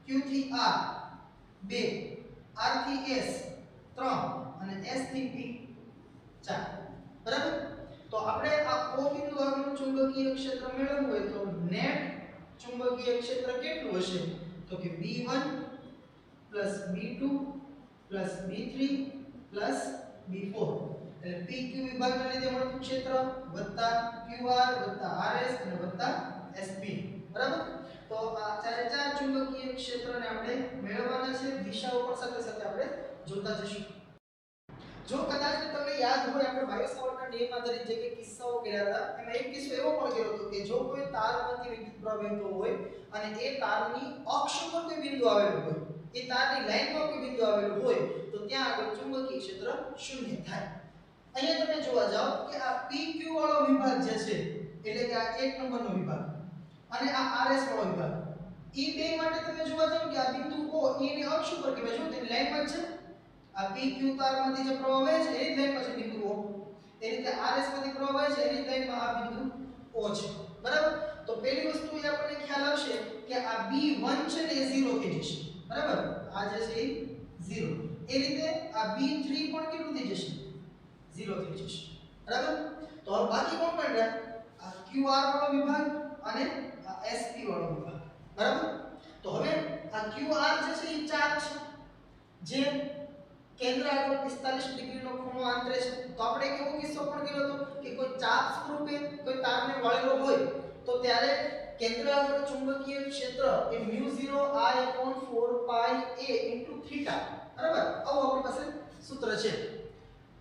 Q થી R 2 R થી S 3 અને S થી P 4 બરાબર તો આપણે આ O બિંદુ આગળનું ચુંબકીય ક્ષેત્ર મેળવવું હોય તો નેટ ચુંબકીય ક્ષેત્ર કેટલું હશે તો કે B1 B2 B3 B4 એટલે PQ વિભાગના લીધે મળતું ક્ષેત્ર વત્તા QR વત્તા RS અને વત્તા SP બરાબર તો આ ચારે ચાર ચુંબકીય ક્ષેત્રને આપણે મેળવવાના છે દિશાઓ પણ સાથે સાથે આપણે જોતા જઈશું જો કદાચ તમને યાદ હોય આપણે બાયો સાવર્ટના નિયમ આધારિત જે કે કિસ્સાઓ કર્યા હતા એમાં એક કિસ્સો એવો પણ કર્યો હતો કે જો કોઈ તારમાંથી વિદ્યુત પ્રવાહ વહેતો હોય અને એ તારની અક્ષ પર કોઈ બિંદુ આવેલું હોય એ તારની લાઈનમાં કોઈ બિંદુ આવેલું હોય તો ત્યાં આગળ ચુંબકીય ક્ષેત્ર શૂન્ય થાય અહીંયા તમે જોવા જાઓ કે આ PQ વાળો વિભાગ જે છે એટલે કે આ 1 નંબરનો વિભાગ અને આ RS વાળો વિભાગ એ બે માટે તમે જોવા જાઓ કે આ બિંદુ O એની અક્ષ ઉપર કે જો તેની લાઈનમાં છે આ PQ તારમાંથી જે પ્રવાહ વહે છે એની લાઈનમાં છે બિંદુ O એ રીતે RS માંથી પ્રવાહ વહે છે એની લાઈનમાં આ બિંદુ O છે બરાબર તો પહેલી વસ્તુ એ આપણને ખ્યાલ આવશે કે આ B1 છે ને એ 0 થઈ જશે બરાબર આ જે છે એ 0 એ રીતે આ B3 પણ કેટલું થઈ જશે 0 થઈ જશે બરાબર તો હવે બાકી કોણ પણ રહ્યા આ QR વાળો વિભાગ અને આ SP વાળો વિભાગ બરાબર તો હવે આ QR જે છે એ ચાર્જ છે જે કેન્દ્ર આગળ 45 ડિગ્રીનો ખૂણો આંતરે છે તો આપણે કેવો કિસ્સો પણ કર્યો હતો કે કોઈ ચાપ સ્વરૂપે કોઈ તારને વળેલો હોય તો ત્યારે કેન્દ્ર આગળ ચુંબકીય ક્ષેત્ર એ μ0I/4 pi a * θ બરાબર આવું આપણી પાસે સૂત્ર છે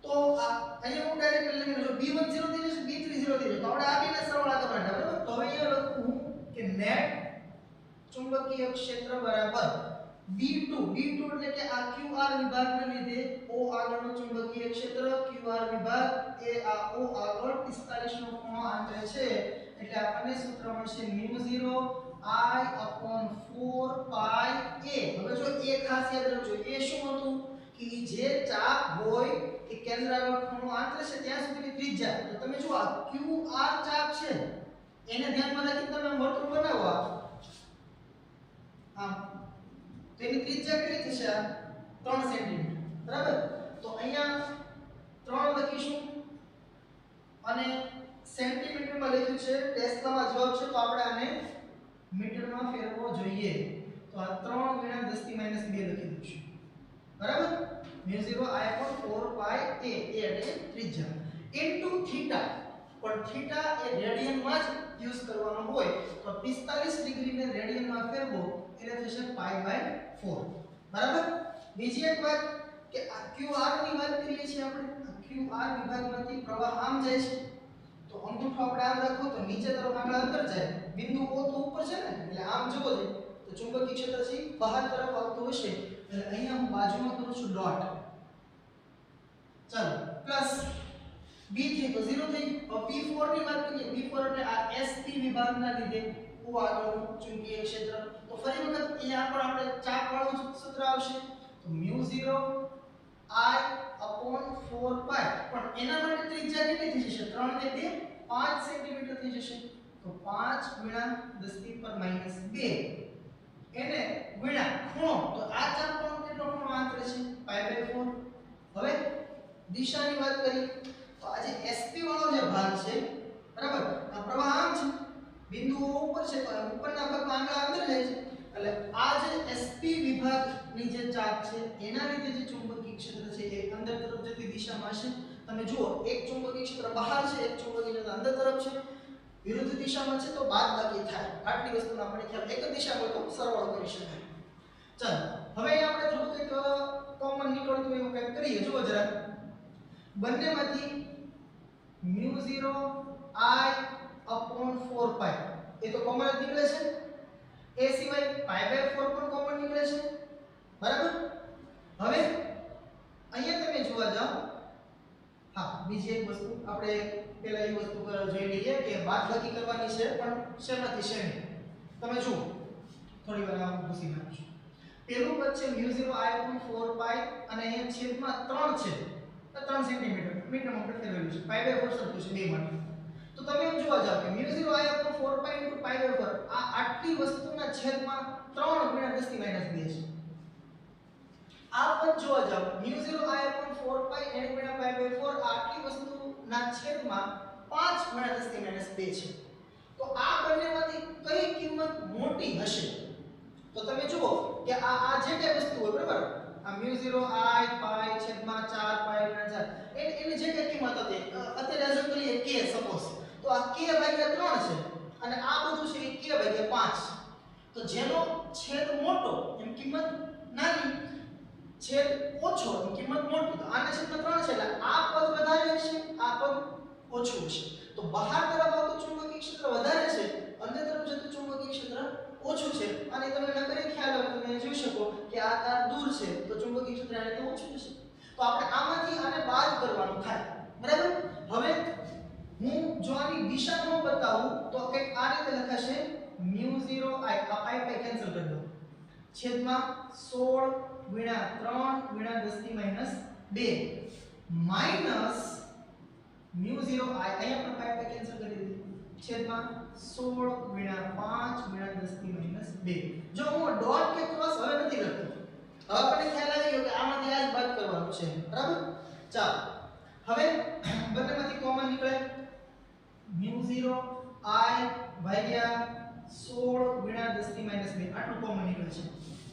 તો આ અહીંયા હું ડાયરેક્ટ લખી લઉં B1 0 થઈ જશે B3 0 થઈ જશે તો આપણે આ બેને સરવાળા કરવાના બરાબર તો હવે અહીંયા લખું કે નેટ ચુંબકીય ક્ષેત્ર બરાબર B2 એટલે કે આ QR વિભાગને લીધે O આગળનો ચુંબકીય ક્ષેત્ર QR વિભાગ એ આ O આગળ 45 નો ખૂણો આંતરે છે એટલે આપણને સૂત્ર મળશે μ0I/4 pi a હવે જો એ ખાસ યાદ રાખજો એ શું હતું કે જે ચાપ હોય કે કેન્દ્ર આગળ ખૂણો આંતરે છે ત્યાં સુધીની ત્રિજ્યા, તો તમે જુઓ આ QR ચાપ છે એને ધ્યાનમાં રાખીને તમે વર્તુળ બનાવો આમ, તો એની ત્રિજ્યા કેટલી થશે? આ 3 સેન્ટીમીટર, બરાબર? તો અહીંયા 3 લખીશું અને સેન્ટીમીટરમાં લખ્યું છે, ટેસ્લામાં જવાબ છે, તો આપણે આને મીટરમાં ફેરવવો જોઈએ. તો આ 3 × 10⁻² લખી દઈશું, બરાબર? μ0 I/4 pi a એટલે ત્રિજ્યા ઇન્ટુ થીટા, પણ થીટા એ રેડિયનમાં જ યુઝ કરવાનો હોય, તો 45 ડિગ્રીને રેડિયનમાં ફેરવો એટલે થશે π/4, બરાબર? બીજી એક વાત કે આ QR ની વાત કરીએ છીએ આપણે, આ QR વિભાગમાંથી પ્રવાહ આમ જાય છે, તો અંગૂઠો આપણે આમ રાખો તો નીચે તરફ આગળ અંતર જાય, બિંદુ O તો ઉપર છે ને, એટલે આમ જવો જોઈએ, તો ચુંબકીય ક્ષેત્ર છે બહાર તરફ આવતું હશે, એટલે અહીંયા હું બાજુમાં કરું છું ડોટ, ચાલો પ્લસ B3 તો 0 થઈ. P4 ની વાત કરીએ, P4 એટલે આ SP વિભાગના લીધે O આગળનું ચુંબકીય ક્ષેત્ર, તો ફરી વખત અહીંયા પણ આપણે ચાપ વાળું સૂત્ર આવશે, તો μ0 I/4 pi, પણ એના માટે ત્રિજ્યા કેટલી થઈ જશે? 3 ને 2 5 સેન્ટીમીટર થઈ જશે, તો 5 × 10⁻², એને ગુણ્યા ખૂણો, તો આ ચાપ પણ કેટલો ખૂણો આંતરે છે? π/4. હવે દિશાની વાત કરી તો આ જે SP વાળો જે ભાગ છે, બરાબર, આ પ્રવાહ આમ છે, બિંદુ ઉપર છે, તો ઉપરના ભાગમાં આગળ અંદર જાય છે, એટલે આ જે SP વિભાગની જે ચાપ છે એના લીધે જે ચુંબકીય ક્ષેત્ર છે એ અંદર તરફ જતી દિશામાં હશે. તમે જુઓ, એક ચુંબકીય ક્ષેત્ર બહાર છે, એક ચુંબકીય ક્ષેત્ર અંદર તરફ છે, વિરુદ્ધ દિશામાં છે તો બાદબાકી થાય. આટલી વસ્તુનો આપણે ખ્યાલ, એક જ દિશામાં તો સરવાળો કરી શકાય. ચાલો હવે આપણે થોડું કંઈક કોમન નીકળતું એવું કંઈક કરીએ. જુઓ જરા, બંનેમાંથી μ0 I/4 pi એ તો કોમન જ નીકળે છે, એ સિવાય π/4 પણ કોમન નીકળે છે, બરાબર? હવે અહીંયા તમે જોવા જાઓ, હા, બીજી એક વસ્તુ આપણે પહેલા એ વસ્તુ જોઈ લઈએ કે બાદબાકી કરવાની છે, પણ શેમાંથી શેની. તમે જુઓ, થોડી વાર આમ ઘૂસી નાખજો. પહેલું પદ છે μ0 I/4 pi અને અહીંયા છેદમાં 3 છે, 3 સેન્ટીમીટર, મીટરમાં આપણે ફેરવેલું છે, π/4 સરખું છે બે માટે. તો તમે એમ જોવા જાવ કે μ0 I/4 pi × π/4 આ આટલી વસ્તુના છેદમાં 3 × 10⁻² છે. આ પદ જોવા જાવ μ0 I/4 pi × π/4 આટલી વસ્તુના છેદમાં 5 × 10⁻² છે. તો આ બંનેમાંથી કઈ કિંમત મોટી હશે? તો તમે જુઓ કે આ જે કઈ વસ્તુ હોય, બરાબર, આ μ0 I pi છેદમાં 4 pi × 4 એની જે કઈ કિંમત હતી, અત્યારે અઝ્યુમ કરીએ k સપોઝ, તો આ k/3 છે અને આ બધું છે એ k/5. તો જેનો છેદ મોટો એમ કિંમત નાની, છેદ ઓછો એમ કિંમત મોટી. તો આના છેદમાં 3 છે એટલે આ પદ વધારે હશે, આ પદ ઓછું હશે. તો બહાર તરફ આવતું ચુંબકીય ક્ષેત્ર વધારે છે, અંદર તરફ જતું ચુંબકીય ક્ષેત્ર ઓછું છે. અને તમે નકરી ખ્યાલ આવે તમે જોઈ શકો કે આ તાર દૂર છે તો ચુંબકીય ક્ષેત્ર આને તો ઓછું હશે. તો આપણે આમાંથી આને બાદ કરવાનું થાય, બરાબર? હવે હું જો આની દિશા ન બતાવું તો કંઈક આ રીતે લખાશે μ0 I, આ pi કેન્સલ કરી દો, છેદમાં 16 × 3 × 10⁻² માઈનસ μ0 I, અહીંયા પણ pi કેન્સલ કરી દીધું, છેદમાં 16 × 5 × 10⁻². જો હું ડોટ કે ક્રોસ હવે નથી લખતો, હવે આપણને ખ્યાલ આવી ગયો કે આમાંથી આ જ બાદ કરવાનું છે, બરાબર? ચાલો હવે બંનેમાંથી કોમન નીકળે μ0 I/16 × 10⁻², આટલું કોમન નીકળે છે.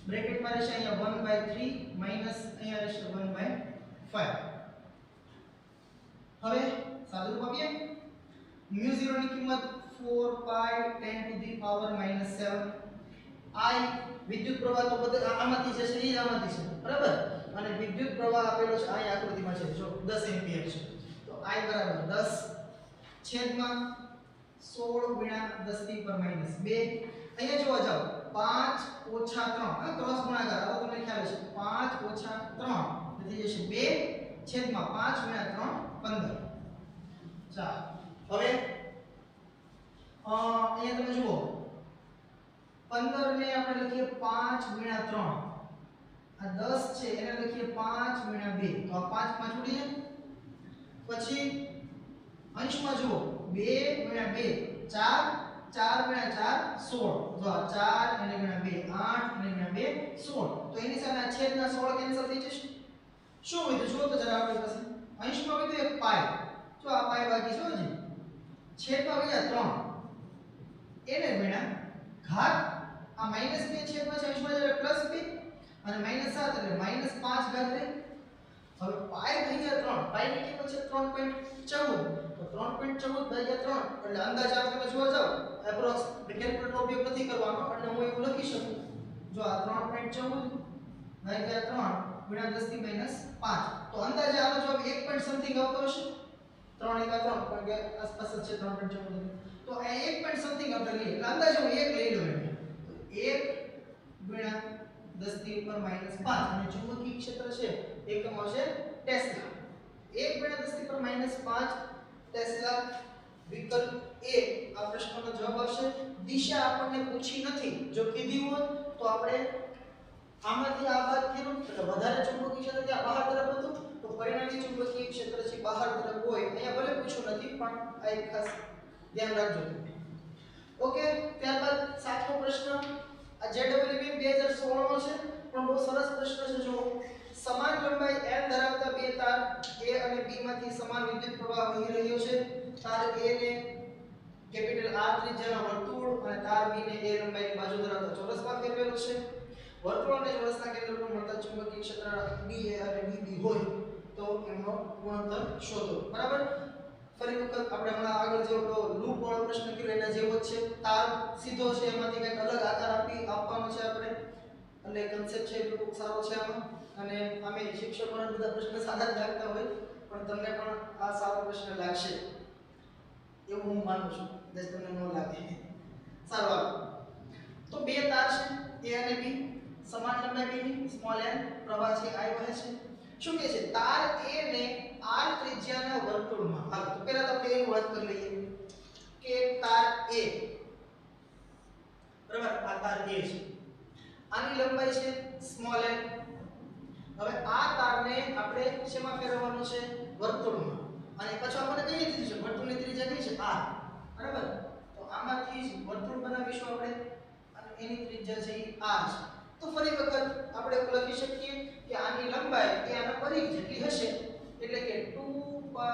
બ્રેકેટમાં રહેશે અહીંયા 1/3 માઈનસ અહીંયા રહેશે 1/5. હવે સાદુરૂપ આપીએ, μ0 ની કિંમત 4 pi 10⁻⁻7. I વિદ્યુત પ્રવાહ તો બધે આમાંથી જે છે એ આમાંથી છે, બરાબર? અને વિદ્યુત પ્રવાહ આપેલો છે આ આકૃતિમાં છે, જો 10 એમ્પિયર છે, તો I બરાબર 10 છેદમાં 16 × 10⁻². અહીંયા જોવા જાવ 5 - 3, આ ક્રોસ ગુણાકાર, હવે તમને ખ્યાલ છે, 5 - 3 એટલે જશે 2 છેદમાં 5 × 3 15. ચાલો હવે અહીંયા તમે જુઓ 15 ને આપણે લખીએ 5 × 3, આ 10 છે એને લખીએ 5 × 2, તો આ 5 5 ઉડી જાય, પછી અંશમાં જુઓ 2 * 2 4 4 * 4 16 જો 4 અને * 2 8 અને * 2 16 તો એની સામે છેદના 16 કેન્સલ થઈ જશે શું વધ્યું જુઓ તો જરા આપણી પાસે અંશમાં વધ્યું એક પાઈ જો આ પાઈ બાકી છે હજી છેદમાં વધ્યા 3 એને ગુણ્યા ઘાત આ -2 છેદમાં છે અંશમાં એટલે +2 અને -7 એટલે -5 ઘાત રહે હવે પાઈ ભાગ્યા 3 પાઈ ની કિંમત છે 3.14 તો 3.14 ભાગ્યા 3 એટલે અંદાજ આપ તમે જોવા જાવ એપ્રોક્સ કેલ્ક્યુલેટર ઉપયોગ નથી કરવાનો એટલે હું એવું લખી શકું જો આ 3.14 ભાગ્યા 3 ગુણ્યા 10 થી -5 તો અંદાજે આનો જવાબ 1 પોઈન્ટ સમથિંગ આવતો હશે 3 * 3 કારણ કે આસપાસ જ છે 3.14 તો આ 1 પોઈન્ટ સમથિંગ આપણે લઈએ એટલે અંદાજે હું 1 લઈ લઉં એટલે 1 ગુણ્યા 10 થી ઉપર -5 અને ચુંબકીય ક્ષેત્ર છે એકમ આવશે ટેસ્લા 1 ગુણ્યા 10 થી ઉપર -5 ટેસ્લા વિકલ્પ A આ પ્રશ્નનો જવાબ આવશે દિશા આપણને પૂછી નથી જો કીધી હોત તો આપણે આમાંથી આ બાદ કર્યું એટલે વધારે ચુંબકીય ક્ષેત્ર ત્યાં બહાર તરફ હતું તો પરિણામી ચુંબકીય ક્ષેત્ર છે બહાર તરફ હોય અહીંયા ભલે પૂછ્યું નથી પણ આ એક ખાસ ધ્યાન રાખજો તમે ઓકે ત્યારબાદ સાતમો પ્રશ્ન આ JEE 2016 નો છે પણ બહુ સરસ પ્રશ્ન છે જો સમાન લંબાઈ L ધરાવતા બે તાર A અને B માંથી સમાન વિદ્યુત પ્રવાહ વહી રહ્યો છે તાર A ને કેપિટલ R ત્રિજ્યાના વર્તુળ અને તાર B ને A લંબાઈની બાજુ ધરાવતા ચોરસમાં ફેરવેલો છે વર્તુળ અને ચોરસના કેન્દ્ર પર મળતા ચુંબકીય ક્ષેત્ર BA અને BB હોય તો એનો ગુણોત્તર શોધો બરાબર ફરી વખત આપણે હમણાં આગળ જે લૂપ વાળો પ્રશ્ન કર્યો એના જેવો જ છે તાર સીધો છે એમાંથી કંઈક અલગ આકાર આપવાનો છે આપણે એટલે કન્સેપ્ટ છે એ ખૂબ સારો છે આમાં અને આમે શિક્ષકોને બધા પ્રશ્ન સાદા જ લાગતા હોય પણ તમને પણ આ સારો પ્રશ્ન લાગશે એવું હું માનું છું દસ તમને ન લાગે સારું હાલો તો બે તાર છે A અને B સમાન લંબાઈ B ની સ્મોલ n પ્રવાહ છે I વહે છે શું કહે છે તાર A ને R ત્રિજ્યાના વર્તુળમાં હાલ તો પહેલા તો આપણે એની વાત કરી લઈએ કે તાર A બરાબર આ તાર A છે આની લંબાઈ છે સ્મોલ n હવે આ તારને આપણે શેમાં ફેરવવાનું છે વર્તુળમાં અને પછી આપણે કઈ દીધું છે વર્તુળની ત્રિજ્યા કઈ છે r બરાબર તો આમાંથી જ વર્તુળ બનાવીશું આપણે અને એની ત્રિજ્યા છે r છે તો ફરી વખત આપણે એવું લખી શકીએ કે આની લંબાઈ એ આના પરિઘ જેટલી હશે એટલે કે 2 pi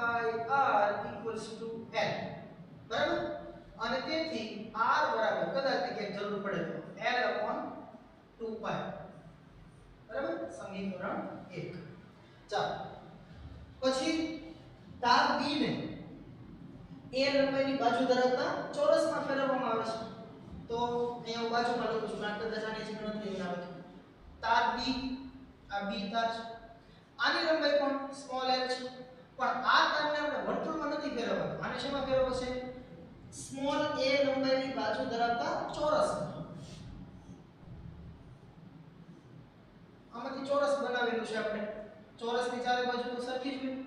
r = l બરાબર અને તેથી r બરાબર કદાચ કે જરૂર પડે તો l 2 pi બરાબર સમીકરણ 1 ચાલો પછી તાર B ને A લંબાઈની બાજુ ધરાવતા ચોરસમાં ફેરવવામાં આવે છે તો અહીંયા હું બાજુમાં લખું છું કારણ કે કદાચ આની જ ગણતરી આવે તાર B આ B તાર છે આની લંબાઈ પણ સ્મોલ l છે પણ આ તારને આપણે વર્તુળમાં નથી ફેરવવાનું આને શેમાં ફેરવવો છે સ્મોલ a લંબાઈની બાજુ ધરાવતા ચોરસમાં આમાંથી ચોરસ બનાવેલું છે આપણે ચોરસની ચારે બાજુ તો સરખી જ હોય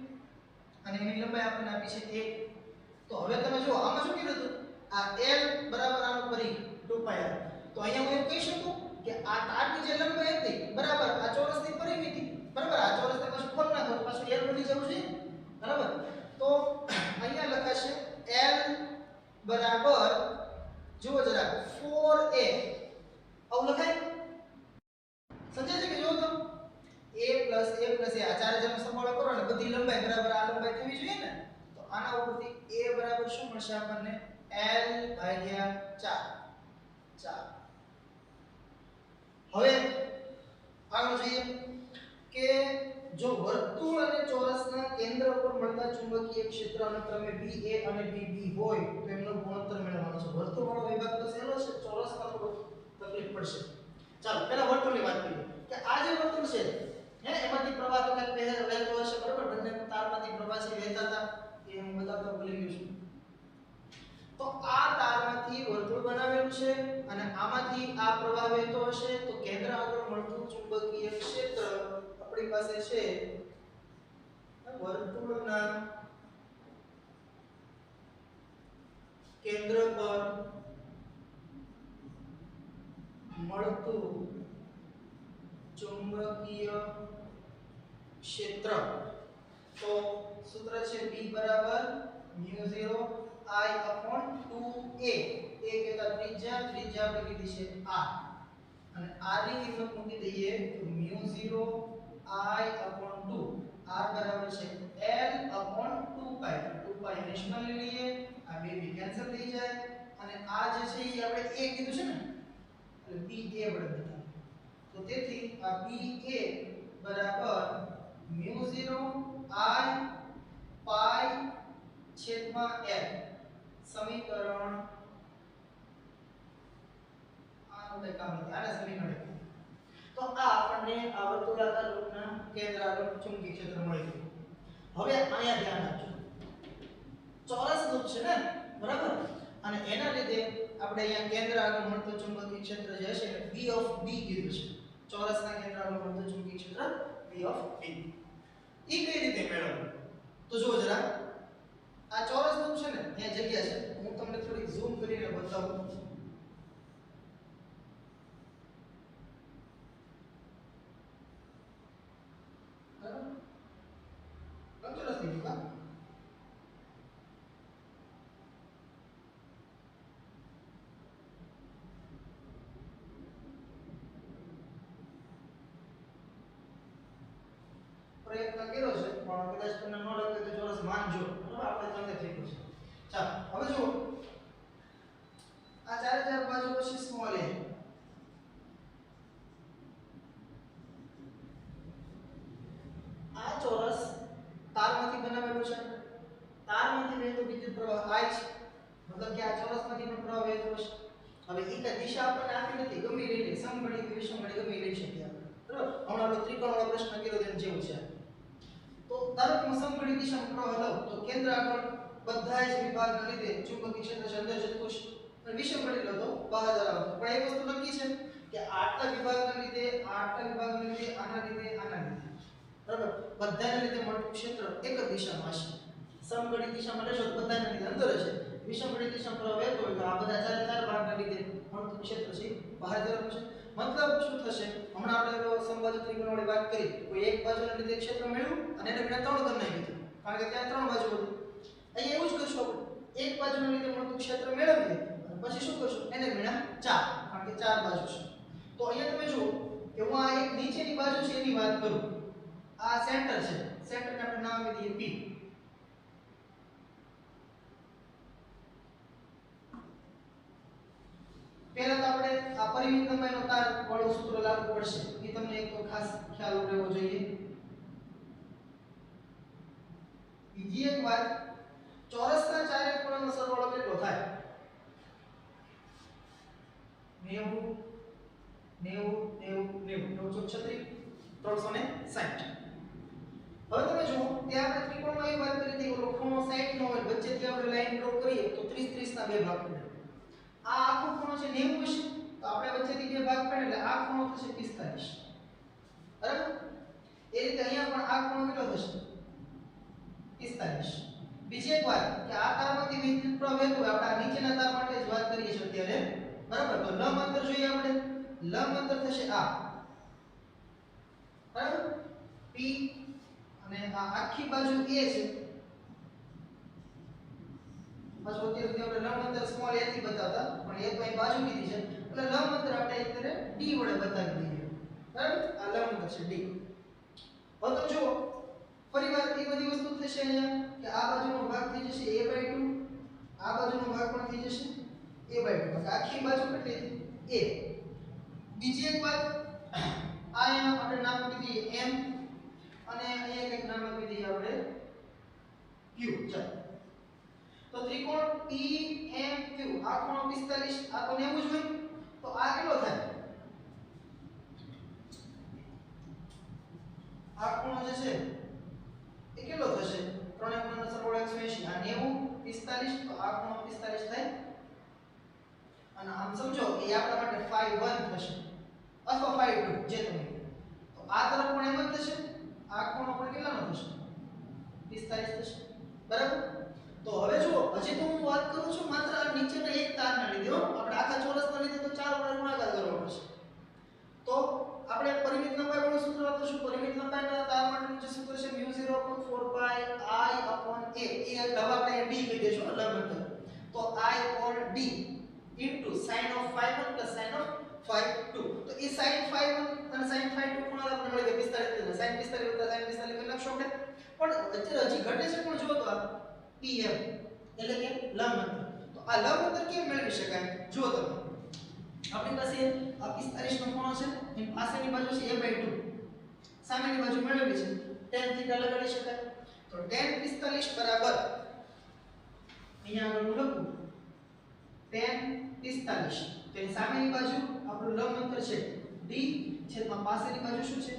અને એની લંબાઈ આપણને આપી છે 1 તો હવે તમે જો આમાં શું કીધું હતું આ l બરાબર આનો પરિઘ 2πr તો અહીંયા હું એમ કહી શકું કે આ તારની જે લંબાઈ હતી બરાબર આ ચોરસની પરિમિતિ બરાબર આ ચોરસને પાછું ખોલ નાખો તો પાછું l બની જવું જોઈએ બરાબર તો અહીંયા લખાશે l બરાબર જુઓ જરા 4a આવું લખાય સમજાય છે કે જો તો a આ ચાર જનો સરવાળો કરો એટલે બધી લંબાઈ બરાબર આ લંબાઈ થવી જોઈએ ને તો આના ઉપરથી a બરાબર શું મળશે આપણને l/4 હવે આગળ જોઈએ કે જો વર્તુળ અને ચોરસના કેન્દ્ર પર મળતા ચુંબકીય ક્ષેત્ર અનુક્રમે BA અને BB હોય તો એમનો ગુણોત્તર મેળવવાનો છે વર્તુળ વાળો વિભાગ તો સહેલો છે ચોરસમાં થોડો તકલીફ પડશે ચાલો પહેલા વર્તુળની વાત કરીએ કે આ જે વર્તુળ છે એમાંથી પ્રવાહ તો કંઈક વહેતો હશે બરાબર બંને તારમાંથી પ્રવાહ છે વહેતા હતા એ હું બતાવતો ભૂલી ગયો છું તો આ તારમાંથી વર્તુળ બનાવેલું છે અને આમાંથી આ પ્રવાહ વહેતો હશે તો કેન્દ્ર આગળ મળતું ચુંબકીય ક્ષેત્ર આપણી પાસે છે વર્તુળના કેન્દ્ર પર મળતું ચુંબકીય ક્ષેત્ર તો સૂત્ર છે b બરાબર μ0 I upon 2a a કેતા ત્રિજ્યા આપણે કીધી છે r અને r ની કિંમત મૂકી દઈએ તો μ0 I upon 2 r બરાબર છે l upon 2π 2π નિશ્ચય લઈ લઈએ આ બે બી કેન્સલ થઈ જાય અને આ જે છે એ આપણે a કીધું છે ને એટલે b a વડે બતાવીએ તો તેથી આ b a બરાબર μ0 I પાઈ છેદમાં l સમીકરણ આનું કઈ કામ નથી આને સમીકરણ તો આ આપણને આ વર્તુળાકાર લૂપના કેન્દ્ર આગળ ચુંબકીય ક્ષેત્ર મળી ગયું હવે અહીંયા ધ્યાન આપજો ચોરસ લૂપ છે ને બરાબર અને એના લીધે આપણે અહીંયા કેન્દ્ર આગળ મળતું ચુંબકીય ક્ષેત્ર જે છે B of B કીધું છે ચોરસના કેન્દ્ર આગળ મળતું ચુંબકીય ક્ષેત્ર B of B ઈ કઈ રીતે મેળવવું તો જો જરા આ ચોરસ લૂપ છે ને અહીંયા જગ્યા છે હું તમને થોડી ઝૂમ કરીને બતાવું લંબચોરસ ની લૂપ પ્રયત્ન કર્યો છે પણ કદાચ તમને ન લાગે તો ચોરસ માનજો બરાબર આપણે તમને થઈ ગયું છે ચાલો હવે જુઓ આ ચારે ચાર બાજુ છે સ્મોલ a આ ચોરસ તારમાંથી બનાવેલું છે તારમાંથી વહેતો વિદ્યુત પ્રવાહ I છે મતલબ કે આ ચોરસમાંથી પણ પ્રવાહ વહેતો હશે હવે એક દિશા આપણને આપી નથી ગમે રીતે સમઘડી કે વિષમઘડી ગમે લઈ શકીએ આપણે બરાબર હમણાં આપણે ત્રિકોણવાળો પ્રશ્ન કર્યો તેમ જેવું છે તો ધારો કે સમઘડી દિશામાં પ્રવાહ લઉં તો કેન્દ્ર આગળ બધા જ વિભાગના લીધે ચુંબકીય ક્ષેત્ર છે અંદર જતું છે અને વિષમઘડી લો તો બહાર ધરાવતો પણ એક વસ્તુ નક્કી છે કે આટલા વિભાગના લીધે આના લીધે બરાબર બધાના લીધે મળતું ક્ષેત્ર એક જ દિશામાં હશે સમઘડી દિશામાં લેશો તો બધાના લીધે અંદર હશે વિષમઘડી દિશામાં પ્રવાહ વહેતો હોય તો આ બધા ચારે ચાર ભાગના લીધે મળતું ક્ષેત્ર છે બહાર તરફ છે મતલબ શું થશે હમણાં આપણે સમબાજુ ત્રિકોણવાળી વાત કરી કોઈ એક બાજુના લીધે ક્ષેત્ર મેળવ્યું અને એને વિના ત્રણ કરી નાખ્યું કારણ કે ત્યાં ત્રણ બાજુ હતી અહીં એવું જ કરશું આપણે એક બાજુના લીધે મળતું ક્ષેત્ર મેળવીએ અને પછી શું કરશું એને વિના ચાર કારણ કે ચાર બાજુ છે તો અહીંયા તમે જુઓ કે હું આ એક નીચેની બાજુ છે એની વાત કરું આ સેન્ટર છે સેન્ટરને આપણે નામ આપી દઈએ P પહેલા તો આપણે આ પરિમિત લંબાઈનો તાર વાળો સૂત્ર લાગુ પડશે એ તમને એક તો ખાસ ખ્યાલ રહેવો જોઈએ બીજી એક વાત ચોરસના ચારે ખૂણાનો સરવાળો કેટલો થાય 90 360 હવે તમે જુઓ ત્યાં આપણે ત્રિકોણમાં એ વાત કરી હતી ઓલો ખૂણો 60 નો હોય વચ્ચેથી આપણે લાઈન ડ્રો કરીએ તો 30 30 ના બે ભાગ પડે આ આખો ખૂણો છે 90 હશે તો આપણે વચ્ચેથી બે ભાગ પડે એટલે આ ખૂણો થશે 45 બરાબર એ રીતે અહીંયા પણ આ ખૂણો કેટલો થશે 45 બીજી એક વાત કે આ તારમાંથી વિદ્યુત પ્રવાહ વહેતો હોય આપણે આ નીચેના તાર માટે જ વાત કરીએ છીએ અત્યારે બરાબર તો લંબ અંતર જોઈએ આપણે લંબ અંતર થશે આ બરાબર P અને આ આખી બાજુ A છે બસ અત્યારે સુધી આપણે લંબ અંતર સ્મોલ a થી બતાવતા પણ એ તો અહીં બાજુ કીધી છે એટલે લંબ અંતર આપણે અત્યારે D વડે બતાવી દઈએ બરાબર આ લંબ અંતર છે D હવે તો જુઓ ફરીવાર એ બધી વસ્તુ થશે અહીંયા કે આ બાજુનો ભાગ થઈ જશે a/2 આ બાજુનો ભાગ પણ થઈ જશે a/2 આખી બાજુ કેટલી a બીજી એક વાત અહીંયા આપણે નામ આપી દઈએ m અને અહીંયા કંઈક નામ આપી દઈએ આપણે q ચાલો તો ત્રિકોણ PMQ આ ખૂણો 45 આ તો 90 જ હોય તો આ કેટલો થાય આ ખૂણો જે છે એ કેટલો થશે ત્રણેય ખૂણાનો સરવાળો 180 આ 90 45 તો આ ખૂણો 45 થાય અને આમ સમજો કે આપણા માટે phi1 થશે અથવા phi2 જે તમે તો આ તરફ પણ એમ જ થશે આ ખૂણો પણ કેટલાનો થશે 45 થશે બરાબર તો હવે જો હજી તો હું વાત કરું છું માત્ર આ નીચેના એક તારના લીધે આપણે આખા ચોરસના લીધે તો ચાર વડે ગુણાકાર કરવો પડશે તો આપણે પરિમિત લંબાઈ વાળું સૂત્ર વાપરશું પરિમિત લંબાઈના તાર માટેનું જે સૂત્ર છે μ0/4πr I upon d into sin of phi 1 plus sin of phi 2. તો એ sin phi 1 અને sin phi 2 ખૂણો આપણને મળી ગયા 45 sin 45 sin 45 કરી નાખશો આપણે. પણ અત્યારે હજી ઘટે છે પણ જો તો આ pm એટલે કે લંબ અંતર. તો આ લંબ અંતર કેમ મેળવી શકાય? જો તમે આપણી પાસે આ 45 નો ખૂણો છે એની પાસેની બાજુ છે a/2, સામેની બાજુ મેળવી છે tan થીટા લગાડી શકાય. તો tan 45 બરાબર અહીંયા આગળ હું લખું tan 45, તો એની સામેની બાજુ આપણું લંબ અંતર છે d છેદમાં પાસેની બાજુ શું છે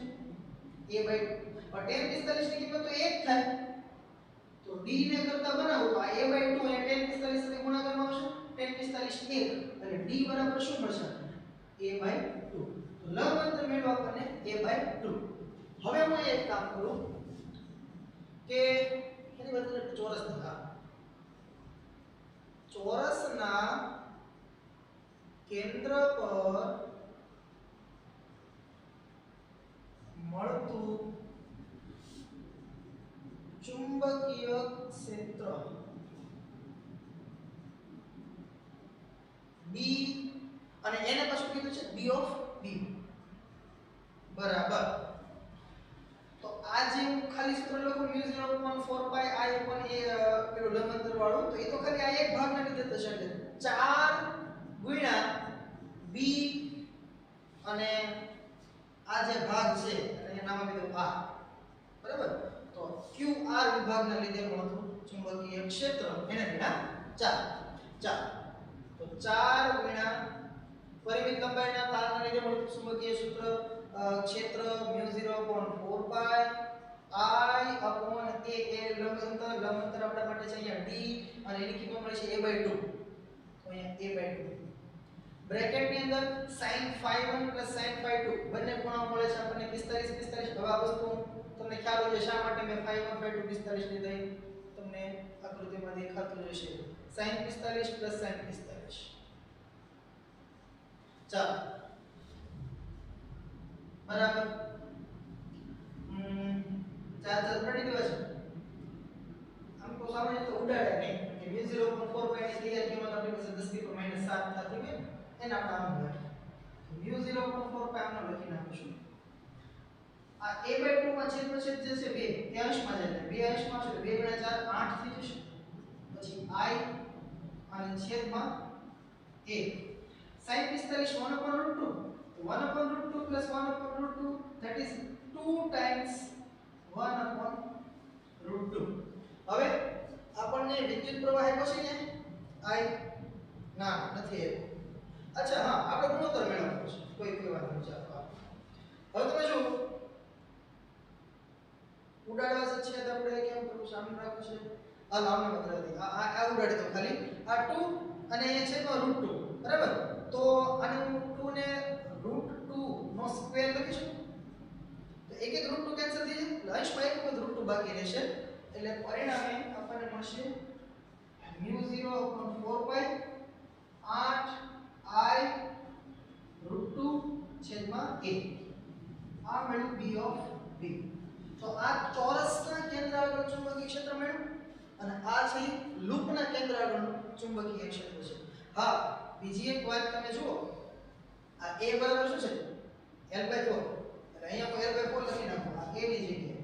a/2. और tan 45 ની કિંમત તો 1 થાય, તો d ને કરતા બનાવો તો આ a/2 અને tan 45 સાથે ગુણાકારમાં આવશે tan 45 1 એટલે d બરાબર શું મળશે a/2. તો લંબ અંતર મેળવવા આપણને a/2. હવે હું એક કામ કરું કે એની બદલે ચોરસના કેન્દ્ર પર મળતું ચુંબકીય ક્ષેત્ર B અને એને પાછું કીધું છે B of B બરાબર. તો આ જે હું ખાલી સૂત્ર લખું μ0/4 pi I upon a પેલું લંબ અંતર વાળું, તો એ તો ખાલી આ એક ભાગના લીધે થશે એટલે 4 ગુણ્યા B અને આ જે ભાગ છે એને નામ આપી દઉં R બરાબર. તો QR વિભાગના લીધે મળતું ચુંબકીય ક્ષેત્ર એને ગુણ્યા 4. તો 4 ગુણ્યા પરિમિત લંબાઈના તારના લીધે મળતું ચુંબકીય ક્ષેત્ર μ0/4 pi I upon a લંબ અંતર આપણા માટે છે અહીંયા d અને એની કિંમત મળી છે a/2. તો અહીંયા a/2 બ્રેકેટ ની અંદર sin phi 1 plus sin phi 2 બંને ખૂણાઓ મળે છે આપણને 45 45. હવે આ વસ્તુ તમને ખ્યાલ હોય શા માટે મેં phi 1 phi 2 45 લીધી, તમને આકૃતિમાં દેખાતું રહેશે sin 45 plus sin 45. ચાલો બરાબર. ચાર પડી દેવા છે આમ તો સામાન્ય તો ઉડાડે નહીં કે μ0/4 pi ની તૈયાર કિંમત આપણી પાસે 10 થી -7 થતી હોય એને આપણે આમ લખીએ μ0/4 pi આમ લખી નાખીશું. આ a/2 માં છેદમાં છેદ જે છે 2 તે અંશમાં જાય એટલે 2 અંશમાં છે 2 * 4 8 થઈ જશે. પછી I અને છેદમાં 1 sin 45 1/√2 1/√2 plus 1/√2 that is 2 times 1/√2. હવે આપણને વિદ્યુત પ્રવાહ આપ્યો છે ને I ના નથી. અચ્છા હા આપણે ગુણોત્તર મેળવવાનો છે કોઈ વાત નહીં. ચાલો હવે તમે જો ઉડાડવા છે તો આપણે કેમ કરવું સામે રાખવું છે આ લાંબા બદલાવી આ ઉડાડી દો ખાલી આ 2 અને એ છે √2 બરાબર. તો આને હું 2 ને √2 નો સ્ક્વેર લખીશું તો એક √2 કેન્સલ થઈ જાય, અંશમાં એક વખત √2 બાકી રહેશે એટલે પરિણામે આપણને મળશે μ0/4 pi 8I √2 છેદમાં a. આ મળ્યું B of B. તો આ ચોરસના કેન્દ્ર આગળ ચુંબકીય ક્ષેત્ર મળ્યું અને આ છે લૂપના કેન્દ્ર આગળનું ચુંબકીય ક્ષેત્ર છે. હા બીજી એક વાત તમે જુઓ આ a બરાબર શું છે L/4 એટલે અહીંયા હું L/4 લખી નાખું આ a ની જગ્યાએ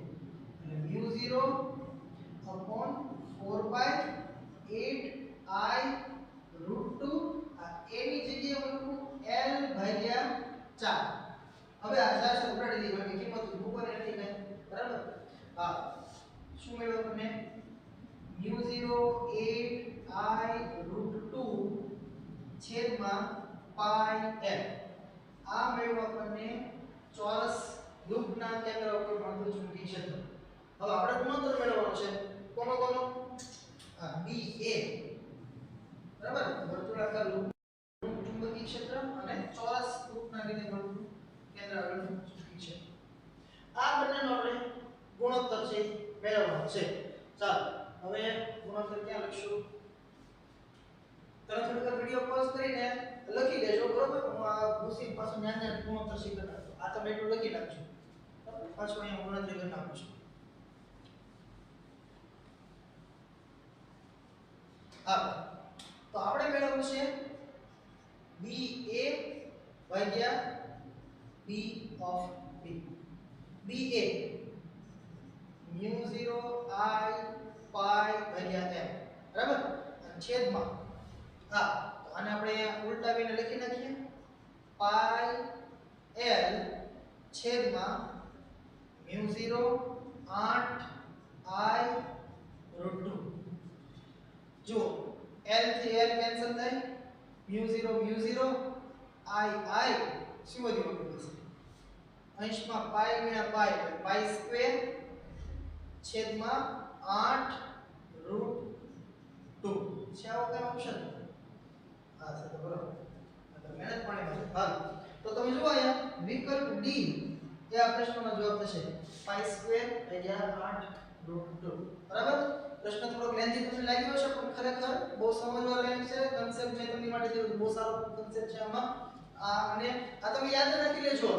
એટલે μ0/4 pi 8I √2 આ a ની જગ્યાએ હું લખું L/4. હવે આ 4 સે ઉડાડી દીધી કારણ કે કિંમત ઉપર નથી કઈ બરાબર. હા શું મળ્યું આપણને μ0/8I √2 છેદમાં pi l. આ મળ્યું આપણને ચોરસ લૂપના કેન્દ્ર ઉપર મળતું ચુંબકીય ક્ષેત્ર. હવે આપણે ગુણોત્તર મેળવવાનો છે કોનો BA બરાબર. વર્તુળાકાર લૂપ ચુંબકીય ક્ષેત્ર અને ચોરસ લૂપના લીધે મળતું કેન્દ્ર આગળનું ચુંબકીય ક્ષેત્ર. આ બંનેનો આપણે ગુણોત્તર છે મેળવવાનો છે. ચાલો હવે ગુણોત્તર ક્યાં લખશું? તમે થોડીક વિડિયો પોઝ કરીને લખી લેજો બરોબર. હું આ ભૂસી પાછું જ્ઞાન ગુણોત્તર શીખવતો હતો આ તમે એટલું લખી નાખજો બરાબર. પાછું અહીંયા ગણતરી કરી નાખું છું. આ તો આપણે મેળવવું છે BA ભાગ્યા B of B. BA mu 0 I pi ભાગ્યા m બરાબર અને છેદમાં હા તો આને આપણે અહીંયા ઉલટાવીને લખી નાખીએ pi l છેદમાં mu 0 8 I √2. જો l થી l કેન્સલ થાય mu 0 I શું વધ્યું આપણી પાસે અંશમાં પાઈ ગુણ્યા પાઈ એટલે પાઈ સ્ક્વેર છેદમાં 8 √2 છે આવો કયો ઓપ્શન હા છે તો બરાબર મતલબ મહેનત પાણી હાલ તો તમે જુઓ અહીંયા વિકલ્પ ડી એ આ પ્રશ્નનો જવાબ થશે પાઈ સ્ક્વેર ભાગ્યા 8 √2 બરાબર પ્રશ્ન થોડોક લેન્ધી તમને લાગ્યો હશે પણ ખરેખર બહુ સમજવા લાયક છે કન્સેપ્ટ જે તમને માટે જે બહુ સારો કન્સેપ્ટ છે આમાં અને આ તમે યાદ રાખી લેજો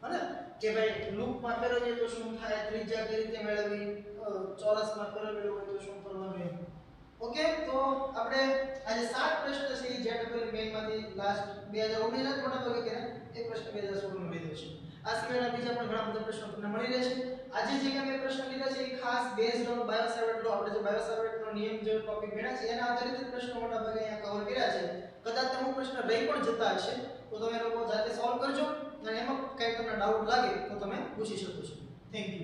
હવે હને કે ભાઈ લૂપમાં ફેરવીએ તો શું થાય ત્રિજ્યા કઈ રીતે મેળવવી ચોરસમાં ફેરવવું હોય તો શું કરવાનું ઓકે તો આપણે આજે 7 પ્રશ્ન છે જે ડબલ મેઇનમાંથી લાસ્ટ 2019 ના મોટા ભાગે કે એક પ્રશ્ન 2016 નો લીધો છે આ સિવાયના બીજા પણ ઘણા બધા પ્રશ્નો તમને મળી રહેશે આજે જે મેં પ્રશ્ન લીધા છે એ ખાસ બેઝડ ઓન બાયોસેવર્ટ લો આપણે જે બાયોસેવર્ટ નો નિયમ જે ટોપિક ભણ્યા છે એના આધારિત પ્રશ્નો મોટા ભાગે અહીંયા કવર કર્યા છે કદાચ અમુક પ્રશ્ન રહી પણ જતા હશે તો તમે લોકો જાતે સોલ્વ કરજો અને એમાં કંઈ તમને ડાઉટ લાગે તો તમે પૂછી શકો છો થેન્ક યુ